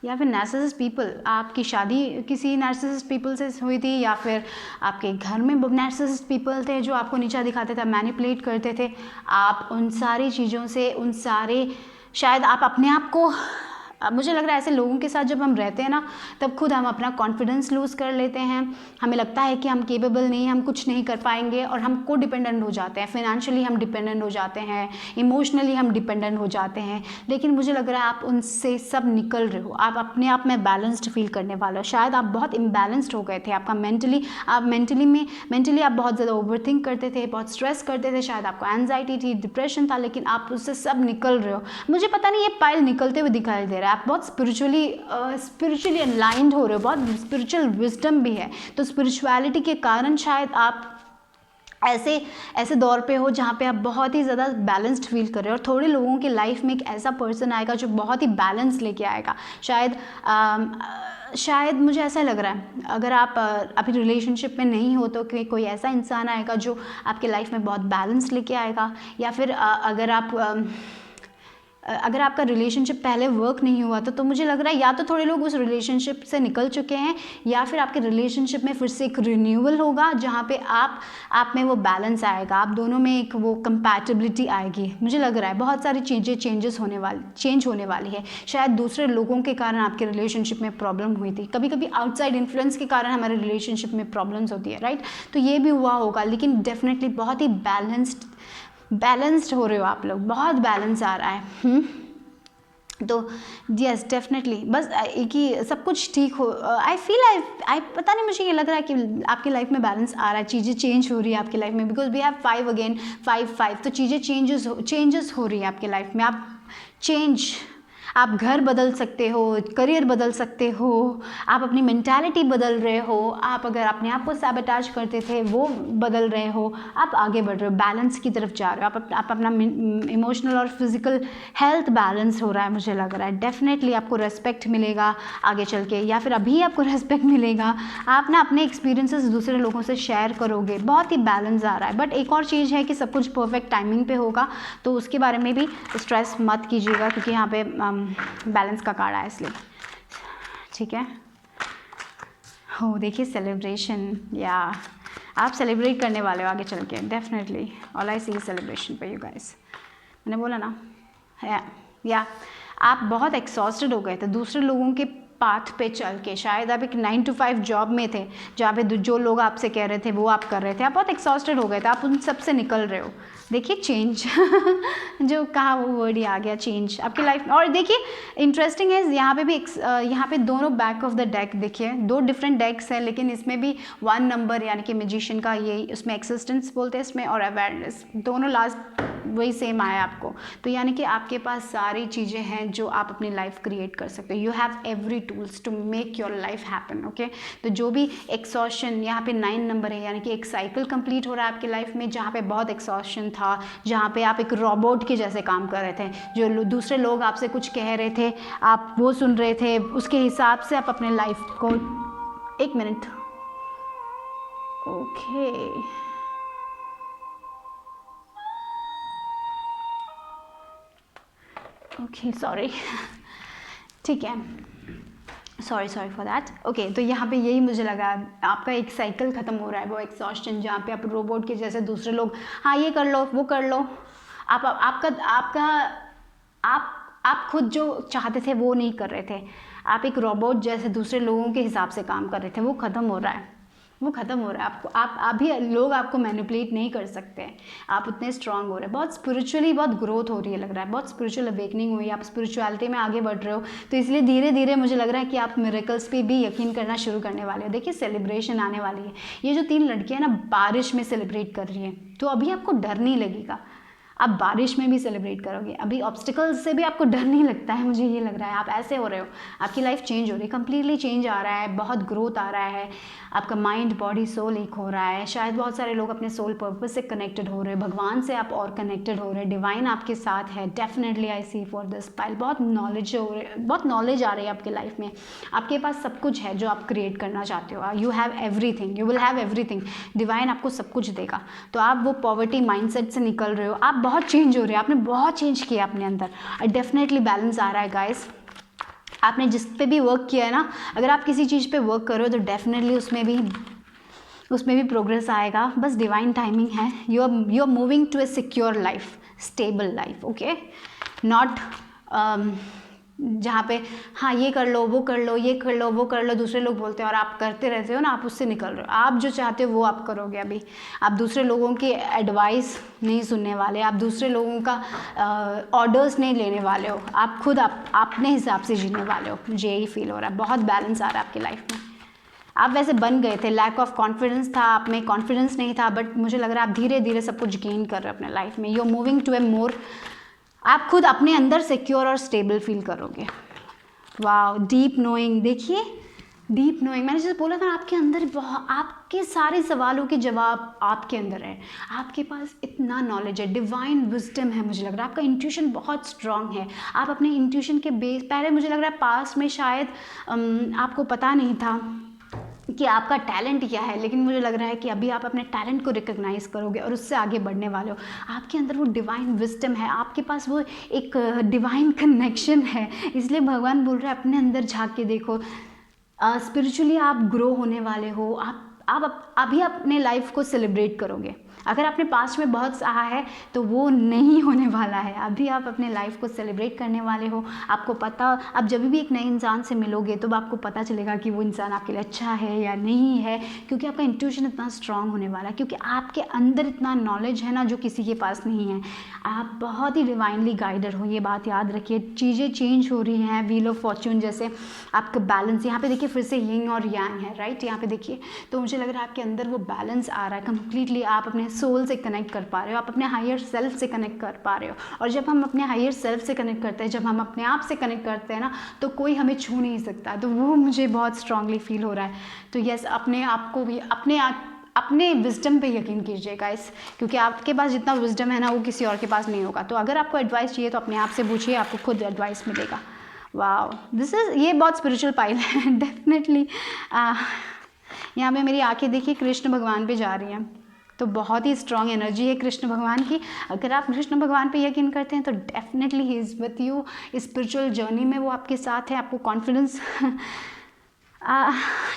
[SPEAKER 1] या फिर नार्सिसिस्ट पीपल। आपकी शादी किसी नार्सिसिस्ट पीपल से हुई थी, या फिर आपके घर में नार्सिसिस्ट पीपल थे जो आपको नीचा दिखाते थे, मैनिपुलेट करते थे। आप उन सारी चीज़ों से, शायद आप अपने आप को, मुझे लग रहा है ऐसे लोगों के साथ जब हम रहते हैं ना, तब खुद हम अपना कॉन्फिडेंस लूज़ कर लेते हैं। हमें लगता है कि हम केपेबल नहीं, हम कुछ नहीं कर पाएंगे, और हम को डिपेंडेंट हो जाते हैं। फाइनेंशियली हम डिपेंडेंट हो जाते हैं, इमोशनली हम डिपेंडेंट हो जाते हैं। लेकिन मुझे लग रहा है आप उनसे सब निकल रहे हो, आप अपने आप में बैलेंस्ड फील करने वाले हो। शायद आप बहुत इम्बैलेंस्ड हो गए थे, आपका मेंटली आप बहुत ज़्यादा ओवरथिंक करते थे, बहुत स्ट्रेस करते थे, शायद आपको एंजाइटी थी, डिप्रेशन था, लेकिन आप उससे सब निकल रहे हो। मुझे पता नहीं ये पाइल निकलते हुए दिखाई दे रहा है। आप बहुत स्पिरिचुअली अलाइंड हो रहे हो, बहुत स्पिरिचुअल विजडम भी है। तो स्पिरिचुअलिटी के कारण शायद आप ऐसे दौर पे हो जहाँ पे आप बहुत ही ज़्यादा बैलेंस्ड फील कर रहे हो। और थोड़े लोगों की लाइफ में एक ऐसा पर्सन आएगा जो बहुत ही बैलेंस लेके आएगा। शायद मुझे ऐसा लग रहा है, अगर आप अभी रिलेशनशिप में नहीं हो तो कोई ऐसा इंसान आएगा जो आपके लाइफ में बहुत बैलेंस लेके आएगा। या फिर अगर आपका रिलेशनशिप पहले वर्क नहीं हुआ था, तो मुझे लग रहा है या तो थोड़े लोग उस रिलेशनशिप से निकल चुके हैं, या फिर आपके रिलेशनशिप में फिर से एक रिन्यूअल होगा जहाँ पे आप में वो बैलेंस आएगा, आप दोनों में एक वो कंपैटिबिलिटी आएगी। मुझे लग रहा है बहुत सारी चीज़ें चेंज होने वाली है। शायद दूसरे लोगों के कारण आपके रिलेशनशिप में प्रॉब्लम हुई थी। कभी कभी आउटसाइड इन्फ्लुएंस के कारण हमारे रिलेशनशिप में प्रॉब्लम्स होती है, राइट। तो ये भी हुआ होगा, लेकिन डेफिनेटली बहुत ही बैलेंस्ड हो रहे हो आप लोग, बहुत बैलेंस आ रहा है। तो यस डेफिनेटली बस एक ही सब कुछ ठीक हो। आई फील आई पता नहीं, मुझे ये लग रहा है कि आपकी लाइफ में बैलेंस आ रहा है, चीज़ें चेंज हो रही है आपकी लाइफ में, बिकॉज वी हैव 5 अगेन 5 तो चीज़ें चेंजेस हो रही है आपकी लाइफ में। आप घर बदल सकते हो, करियर बदल सकते हो, आप अपनी मेंटालिटी बदल रहे हो, आप अगर अपने आप को सैबोटेज करते थे वो बदल रहे हो, आप आगे बढ़ रहे हो, बैलेंस की तरफ जा रहे हो, आप अपना इमोशनल और फिजिकल हेल्थ बैलेंस हो रहा है। मुझे लग रहा है डेफिनेटली आपको रेस्पेक्ट मिलेगा आगे चल के, या फिर अभी आपको रेस्पेक्ट मिलेगा। आप ना अपने एक्सपीरियंसेस दूसरे लोगों से शेयर करोगे, बहुत ही बैलेंस आ रहा है। बट एक और चीज़ है कि सब कुछ परफेक्ट टाइमिंग पे होगा, तो उसके बारे में भी स्ट्रेस मत कीजिएगा, क्योंकि यहाँ पे बैलेंस का कार्ड है इसलिए, ठीक है। हो देखिए सेलिब्रेशन, या आप सेलिब्रेट करने वाले हो आगे चल के definitely. All I see celebration for you guys. मैंने बोला ना, या आप बहुत एक्सॉस्टेड हो गए थे दूसरे लोगों के पाथ पे चल के। शायद आप एक 9 to 5 जॉब में थे, जहाँ पे जो लोग आपसे कह रहे थे वो आप कर रहे थे, आप बहुत एक्सॉस्टेड हो गए थे, आप उन सब से निकल रहे हो। देखिए चेंज जो कहा वो वर्ड ही आ गया, चेंज आपकी लाइफ में। और देखिए इंटरेस्टिंग है यहाँ पे भी यहाँ पे दोनों बैक ऑफ द डेक देखिए, 2 डिफरेंट डेक्स हैं, लेकिन इसमें भी 1 नंबर यानी कि मैजिशियन का, ये उसमें एक्सिस्टेंस बोलते हैं इसमें, और अवेयरनेस, दोनों लास्ट वही सेम आया आपको। तो यानी कि आपके पास सारी चीज़ें हैं जो आप अपनी लाइफ क्रिएट कर सकते हो। You have every tools to make your life happen, okay. तो जो भी एक्सॉशन, यहाँ पे 9 नंबर है, यानी कि एक साइकिल कंप्लीट हो रहा है आपकी लाइफ में, जहाँ पे बहुत एक्सॉशन था, जहाँ पे आप एक रोबोट के जैसे काम कर रहे थे, जो दूसरे लोग आपसे कुछ कह रहे थे आप वो सुन रहे थे, उसके हिसाब से आप अपने लाइफ को, 1 मिनट, ओके ओके सॉरी, ठीक है, सॉरी फॉर दैट। ओके, तो यहाँ पे यही मुझे लगा, आपका एक साइकिल ख़त्म हो रहा है, वो एक्सॉस्टन, जहाँ पे आप रोबोट के जैसे दूसरे लोग, हाँ ये कर लो वो कर लो, आप खुद जो चाहते थे वो नहीं कर रहे थे, आप एक रोबोट जैसे दूसरे लोगों के हिसाब से काम कर रहे थे, वो ख़त्म हो रहा है, वो ख़त्म हो रहा है। आपको आप अभी लोग आपको मैनिपुलेट नहीं कर सकते हैं, आप उतने स्ट्रांग हो रहे हैं, बहुत स्पिरिचुअली बहुत ग्रोथ हो रही है, लग रहा है बहुत स्पिरिचुअल अवेकनिंग हुई है, आप स्पिरिचुअलिटी में आगे बढ़ रहे हो। तो इसलिए धीरे धीरे मुझे लग रहा है कि आप मिरेकल्स पे भी यकीन करना शुरू करने वाले हो। देखिए सेलिब्रेशन आने वाली है, ये जो 3 लड़कियाँ ना बारिश में सेलिब्रेट कर रही हैं, तो अभी आपको डर नहीं लगेगा, आप बारिश में भी सेलिब्रेट करोगे, अभी ऑब्स्टिकल्स से भी आपको डर नहीं लगता है, मुझे ये लग रहा है। आप ऐसे हो रहे हो, आपकी लाइफ चेंज हो रही है, कंप्लीटली चेंज आ रहा है, बहुत ग्रोथ आ रहा है, आपका माइंड बॉडी सोल एक हो रहा है। शायद बहुत सारे लोग अपने सोल पर्पस से कनेक्टेड हो रहे हैं, भगवान से आप और कनेक्टेड हो रहे हैं, डिवाइन आपके साथ है। Definitely I see for this pile, बहुत नॉलेज हो रही है, बहुत नॉलेज आ रही है आपकी लाइफ में, आपके पास सब कुछ है जो आप क्रिएट करना चाहते हो। You have everything, you will have everything, divine आपको सब कुछ देगा। तो आप वो पॉवर्टी माइंडसेट से निकल रहे हो, आप बहुत चेंज हो रहे हैं, आपने बहुत चेंज किया अपने अंदर, और डेफिनेटली बैलेंस आ रहा है गाइस। आपने जिस पे भी वर्क किया है ना, अगर आप किसी चीज़ पे वर्क करो तो डेफिनेटली उसमें भी प्रोग्रेस आएगा, बस डिवाइन टाइमिंग है। You are moving to a secure life, stable life, okay, not जहाँ पे हाँ ये कर लो वो कर लो ये कर लो वो कर लो दूसरे लोग बोलते हैं और आप करते रहते हो ना, आप उससे निकल रहे हो। आप जो चाहते हो वो आप करोगे। अभी आप दूसरे लोगों की एडवाइस नहीं सुनने वाले, आप दूसरे लोगों का ऑर्डर्स नहीं लेने वाले हो, आप खुद अपने हिसाब से जीने वाले हो। मुझे यही फील हो रहा है, बहुत बैलेंस आ रहा है आपकी लाइफ में। आप वैसे बन गए थे, लैक ऑफ कॉन्फिडेंस था आप में, कॉन्फिडेंस नहीं था, बट मुझे लग रहा है आप धीरे धीरे सब कुछ गेन कर रहे हो अपने लाइफ में। यू आर मूविंग टू ए मोर, आप खुद अपने अंदर सिक्योर और स्टेबल फील करोगे। वाह, डीप नोइंग, देखिए डीप नोइंग, मैंने जैसे बोला था आपके अंदर आपके सारे सवालों के जवाब आपके अंदर है, आपके पास इतना नॉलेज है, डिवाइन विजडम है। मुझे लग रहा है आपका इंट्यूशन बहुत स्ट्रांग है, आप अपने इंट्यूशन के बेस, पहले मुझे लग रहा है पास्ट में शायद आपको पता नहीं था कि आपका टैलेंट क्या है, लेकिन मुझे लग रहा है कि अभी आप अपने टैलेंट को रिकॉग्नाइज करोगे और उससे आगे बढ़ने वाले हो। आपके अंदर वो डिवाइन विजडम है, आपके पास वो एक डिवाइन कनेक्शन है, इसलिए भगवान बोल रहे हैं अपने अंदर झांक के देखो। स्पिरिचुअली आप ग्रो होने वाले हो, आप अभी अपने लाइफ को सेलिब्रेट करोगे। अगर आपने पास्ट में बहुत सहा है तो वो नहीं होने वाला है, अभी आप अपने लाइफ को सेलिब्रेट करने वाले हो। आपको पता, आप जब भी एक नए इंसान से मिलोगे तो आपको पता चलेगा कि वो इंसान आपके लिए अच्छा है या नहीं है, क्योंकि आपका इंट्यूशन इतना स्ट्रांग होने वाला है, क्योंकि आपके अंदर इतना नॉलेज है ना जो किसी के पास नहीं है। आप बहुत ही डिवाइनली गाइडेड हो, ये बात याद रखिए। चीज़ें चेंज हो रही हैं, व्हील ऑफ फॉर्च्यून जैसे आपका बैलेंस, यहाँ पे देखिए फिर से यिंग और यांग है, राइट। यहाँ पे देखिए तो मुझे लग रहा है आपके अंदर वो बैलेंस आ रहा है कंप्लीटली। आप अपने सोल से कनेक्ट कर पा रहे हो, आप अपने हायर सेल्फ से कनेक्ट कर पा रहे हो। और जब हम अपने हायर सेल्फ से कनेक्ट करते हैं, जब हम अपने आप से कनेक्ट करते हैं ना, तो कोई हमें छू नहीं सकता। तो वो मुझे बहुत स्ट्रांगली फील हो रहा है। तो यस, अपने आप को भी अपने विजडम पे यकीन कीजिए गाइस, क्योंकि आपके पास जितना विजडम है ना वो किसी और के पास नहीं होगा। तो अगर आपको एडवाइस चाहिए तो अपने आप से पूछिए, आपको खुद एडवाइस मिलेगा। वाओ, ये बहुत स्पिरिचुअल पाइल है डेफिनेटली। यहाँ पे मेरी आंखें देखिए कृष्ण भगवान पे जा रही हैं, तो बहुत ही स्ट्रांग एनर्जी है कृष्ण भगवान की। अगर आप कृष्ण भगवान पे यकीन करते हैं तो definitely he is with you. Spiritual journey में वो आपके साथ है। आपको कॉन्फिडेंस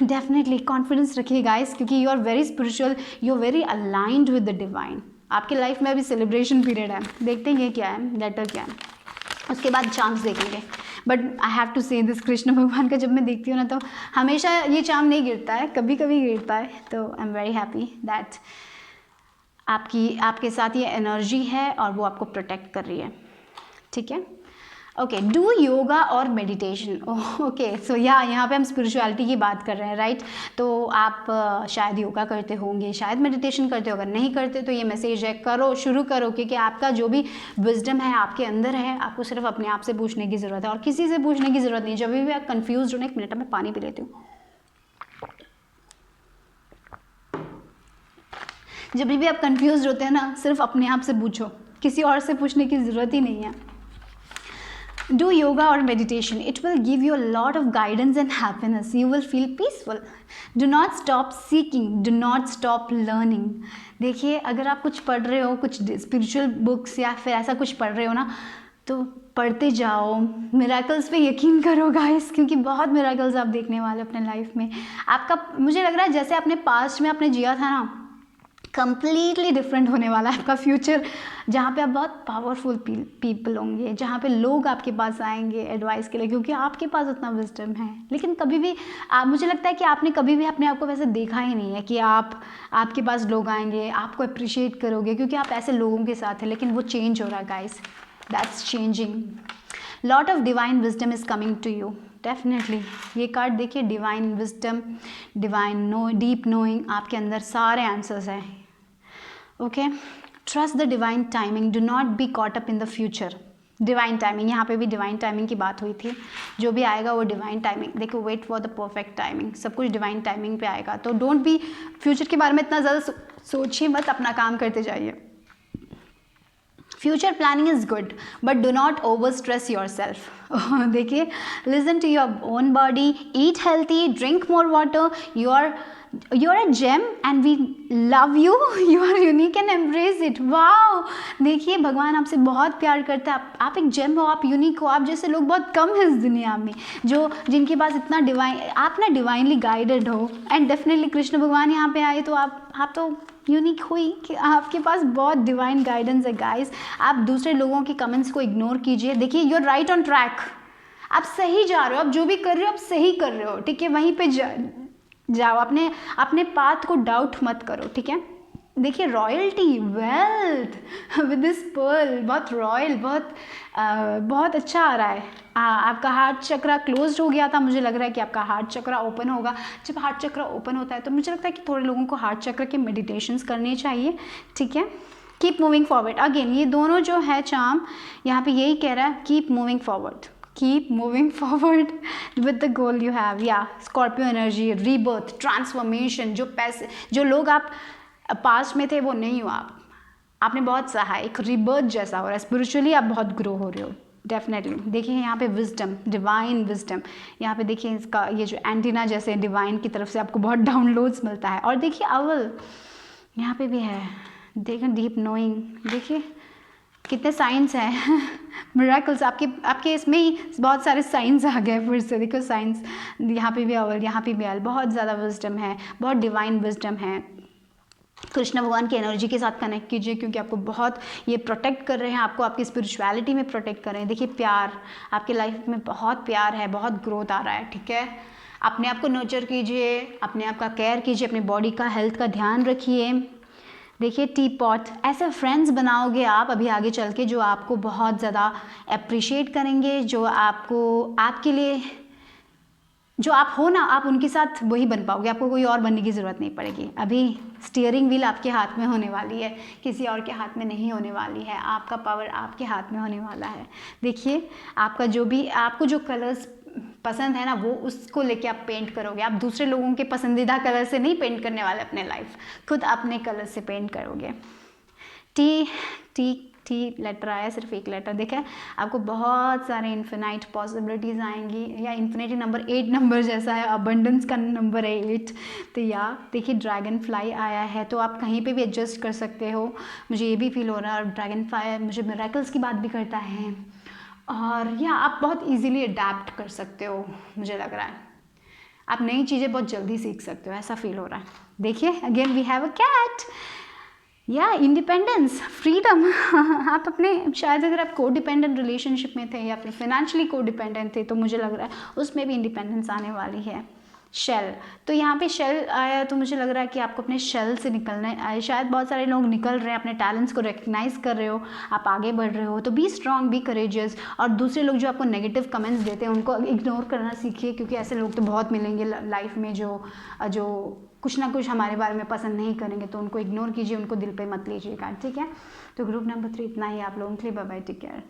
[SPEAKER 1] डेफिनेटली कॉन्फिडेंस रखिए गाइस, क्योंकि you are very spiritual, you are very aligned with the divine. आपके लाइफ में अभी सेलिब्रेशन पीरियड है, देखते हैं ये क्या है, लेटर क्या है, उसके बाद चांस देखेंगे। बट आई हैव टू से दिस, कृष्ण भगवान का जब मैं देखती हूँ ना तो हमेशा ये चाम नहीं गिरता है, कभी कभी गिरता है। तो I am very happy that आपके साथ ये एनर्जी है और वो आपको प्रोटेक्ट कर रही है, ठीक है। ओके, डू योगा और मेडिटेशन। ओके, सो यहाँ पे हम स्पिरिचुअलिटी की बात कर रहे हैं, राइट। तो आप शायद योगा करते होंगे, शायद मेडिटेशन करते हो। अगर नहीं करते तो ये मैसेज है, करो, शुरू करो, क्योंकि आपका जो भी विजडम है आपके अंदर है। आपको सिर्फ अपने आप से पूछने की ज़रूरत है और किसी से पूछने की ज़रूरत नहीं। जब भी आप कन्फ्यूज हो ना, एक मिनट में पानी पी लेती हूँ। जब भी आप कंफ्यूज होते हैं ना, सिर्फ अपने आप से पूछो, किसी और से पूछने की ज़रूरत ही नहीं है। Do yoga or meditation. It will give you a lot of guidance and happiness. You will feel peaceful. Do not stop seeking. Do not stop learning. देखिए, अगर आप कुछ पढ़ रहे हो, कुछ स्पिरिचुअल बुक्स या फिर ऐसा कुछ पढ़ रहे हो ना, तो पढ़ते जाओ। मिराकल्स पे यकीन करो गाइस, क्योंकि बहुत मिराकल्स आप देखने वाले अपने लाइफ में। आपका, मुझे लग रहा है जैसे आपने पास्ट में आपने जिया था ना, कम्प्लीटली डिफरेंट होने वाला है आपका फ्यूचर, जहाँ पे आप बहुत पावरफुल पीपल होंगे, जहाँ पे लोग आपके पास आएंगे एडवाइस के लिए, क्योंकि आपके पास उतना विजडम है। लेकिन कभी भी मुझे लगता है कि आपने कभी भी अपने आप को वैसे देखा ही नहीं है कि आपके पास लोग आएंगे, आपको अप्रिशिएट करोगे, क्योंकि आप ऐसे लोगों के साथ हैं। लेकिन वो चेंज हो रहा है guys, that's changing. Lot of divine wisdom is coming to you, definitely. ये कार्ड देखिए, divine wisdom, divine deep knowing, आपके अंदर सारे आंसर्स हैं। Okay, trust the divine timing, do not be caught up in the future. Divine timing, यहाँ पे भी divine timing की बात हुई थी। जो भी आएगा वो डिवाइन टाइमिंग, देखो, wait for the perfect timing, सब कुछ डिवाइन टाइमिंग पे आएगा। तो डोंट बी, फ्यूचर के बारे में इतना ज़्यादा सोचिए मत, अपना काम करते जाइए। Future planning is good but do not over stress yourself. देखिए, listen to your own body, eat healthy, drink more water, you are a gem and we love you, you are unique and embrace it. Wow, देखिए भगवान आपसे बहुत प्यार करता है। आप एक जेम हो, आप यूनिक हो। आप जैसे लोग बहुत कम हैं इस दुनिया में, जिनके पास इतना आप ना डिवाइनली गाइडेड हो। एंड डेफिनेटली कृष्ण भगवान यहाँ पे आए तो आप तो यूनिक हुई कि आपके पास बहुत डिवाइन गाइडेंस है गाइस। आप दूसरे लोगों के कमेंट्स को इग्नोर कीजिए। देखिए, you are right on track, आप सही जा रहे हो, आप जो भी कर रहे हो आप सही कर रहे हो, ठीक है। वहीं पे जाओ, अपने पाथ को डाउट मत करो, ठीक है। देखिए, royalty, wealth with this pearl, बहुत रॉयल, बहुत अच्छा आ रहा है। आपका हार्ट चक्रा क्लोज्ड हो गया था, मुझे लग रहा है कि आपका हार्ट चक्रा ओपन होगा। जब हार्ट चक्रा ओपन होता है तो मुझे लगता है कि थोड़े लोगों को हार्ट चक्र के मेडिटेशंस करने चाहिए, ठीक है। Keep moving forward. अगेन, ये दोनों जो है चार्म यहाँ पे यही कह रहा है, keep moving forward, keep moving forward with the goal you have. Yeah, Scorpio energy, rebirth, transformation। जो लोग आप पास्ट में थे वो नहीं हो, आपने बहुत सहा, एक rebirth जैसा हो रहा है। स्पिरिचुअली आप बहुत ग्रो हो रहे हो, डेफिनेटली। देखिए यहाँ पे विजडम, डिवाइन विजडम, यहाँ पे देखिए इसका ये जो एंटीना जैसे डिवाइन की तरफ से आपको बहुत डाउनलोड्स मिलता है। और देखिए अवल यहाँ पे भी है, देखिए डीप नोइंग, देखिए कितने साइंस हैं मिराकल्स आपके इसमें ही बहुत सारे साइंस आ गए फिर से। देखो साइंस यहाँ पे भी अव्वल, यहाँ पे भी अल, बहुत ज़्यादा विजडम है, बहुत डिवाइन विजडम है। कृष्ण भगवान की एनर्जी के साथ कनेक्ट कीजिए, क्योंकि आपको बहुत ये प्रोटेक्ट कर रहे हैं, आपको आपकी स्पिरिचुअलिटी में प्रोटेक्ट कर रहे हैं। देखिए प्यार, आपके लाइफ में बहुत प्यार है, बहुत ग्रोथ आ रहा है, ठीक है। अपने आप को नर्चर कीजिए, अपने आप का केयर कीजिए, अपने बॉडी का हेल्थ का ध्यान रखिए। देखिए टी पॉट, ऐसे फ्रेंड्स बनाओगे आप अभी आगे चल के जो आपको बहुत ज़्यादा अप्रिशिएट करेंगे, जो आपको आपके लिए जो आप हो ना, आप उनके साथ वही बन पाओगे, आपको कोई और बनने की ज़रूरत नहीं पड़ेगी। अभी स्टीयरिंग व्हील आपके हाथ में होने वाली है, किसी और के हाथ में नहीं होने वाली है, आपका पावर आपके हाथ में होने वाला है। देखिए आपका जो भी, आपको जो कलर्स पसंद है ना, वो उसको लेके आप पेंट करोगे। आप दूसरे लोगों के पसंदीदा कलर से नहीं पेंट करने वाले अपने लाइफ, खुद अपने कलर से पेंट करोगे। टी टी टी लेटर आया, सिर्फ एक लेटर देखा है, आपको बहुत सारे इन्फिनाइट पॉसिबिलिटीज़ आएंगी, या इन्फिनिटी नंबर 8 नंबर जैसा है, अबंडेंस का नंबर है 8। तो या देखिए ड्रैगन फ्लाई आया है, तो आप कहीं पे भी एडजस्ट कर सकते हो। मुझे ये भी फील हो रहा है, और ड्रैगन फ्लाई मुझे मिरेकल्स की बात भी करता है, और या आप बहुत ईजिली अडेप्ट कर सकते हो, मुझे लग रहा है आप नई चीज़ें बहुत जल्दी सीख सकते हो, ऐसा फील हो रहा है। देखिए again we have a cat, या इंडिपेंडेंस, फ्रीडम आप अपने, शायद अगर आप को डिपेंडेंट रिलेशनशिप में थे या फिर फाइनेंशियली को डिपेंडेंट थे, तो मुझे लग रहा है उसमें भी इंडिपेंडेंस आने वाली है। शेल, तो यहाँ पे शेल आया, तो मुझे लग रहा है कि आपको अपने शेल से निकलना है। शायद बहुत सारे लोग निकल रहे हैं, अपने टैलेंट्स को रिकग्नाइज कर रहे हो, आप आगे बढ़ रहे हो, तो बी स्ट्रांग, बी करेजियस। और दूसरे लोग जो आपको नेगेटिव कमेंट्स देते हैं उनको इग्नोर करना सीखिए, क्योंकि ऐसे लोग तो बहुत मिलेंगे लाइफ में जो कुछ ना कुछ हमारे बारे में पसंद नहीं करेंगे, तो उनको इग्नोर कीजिए, उनको दिल पे मत लीजिएगा, ठीक है। तो ग्रुप नंबर 3 इतना ही आप लोगों के लिए। Bye bye, take care.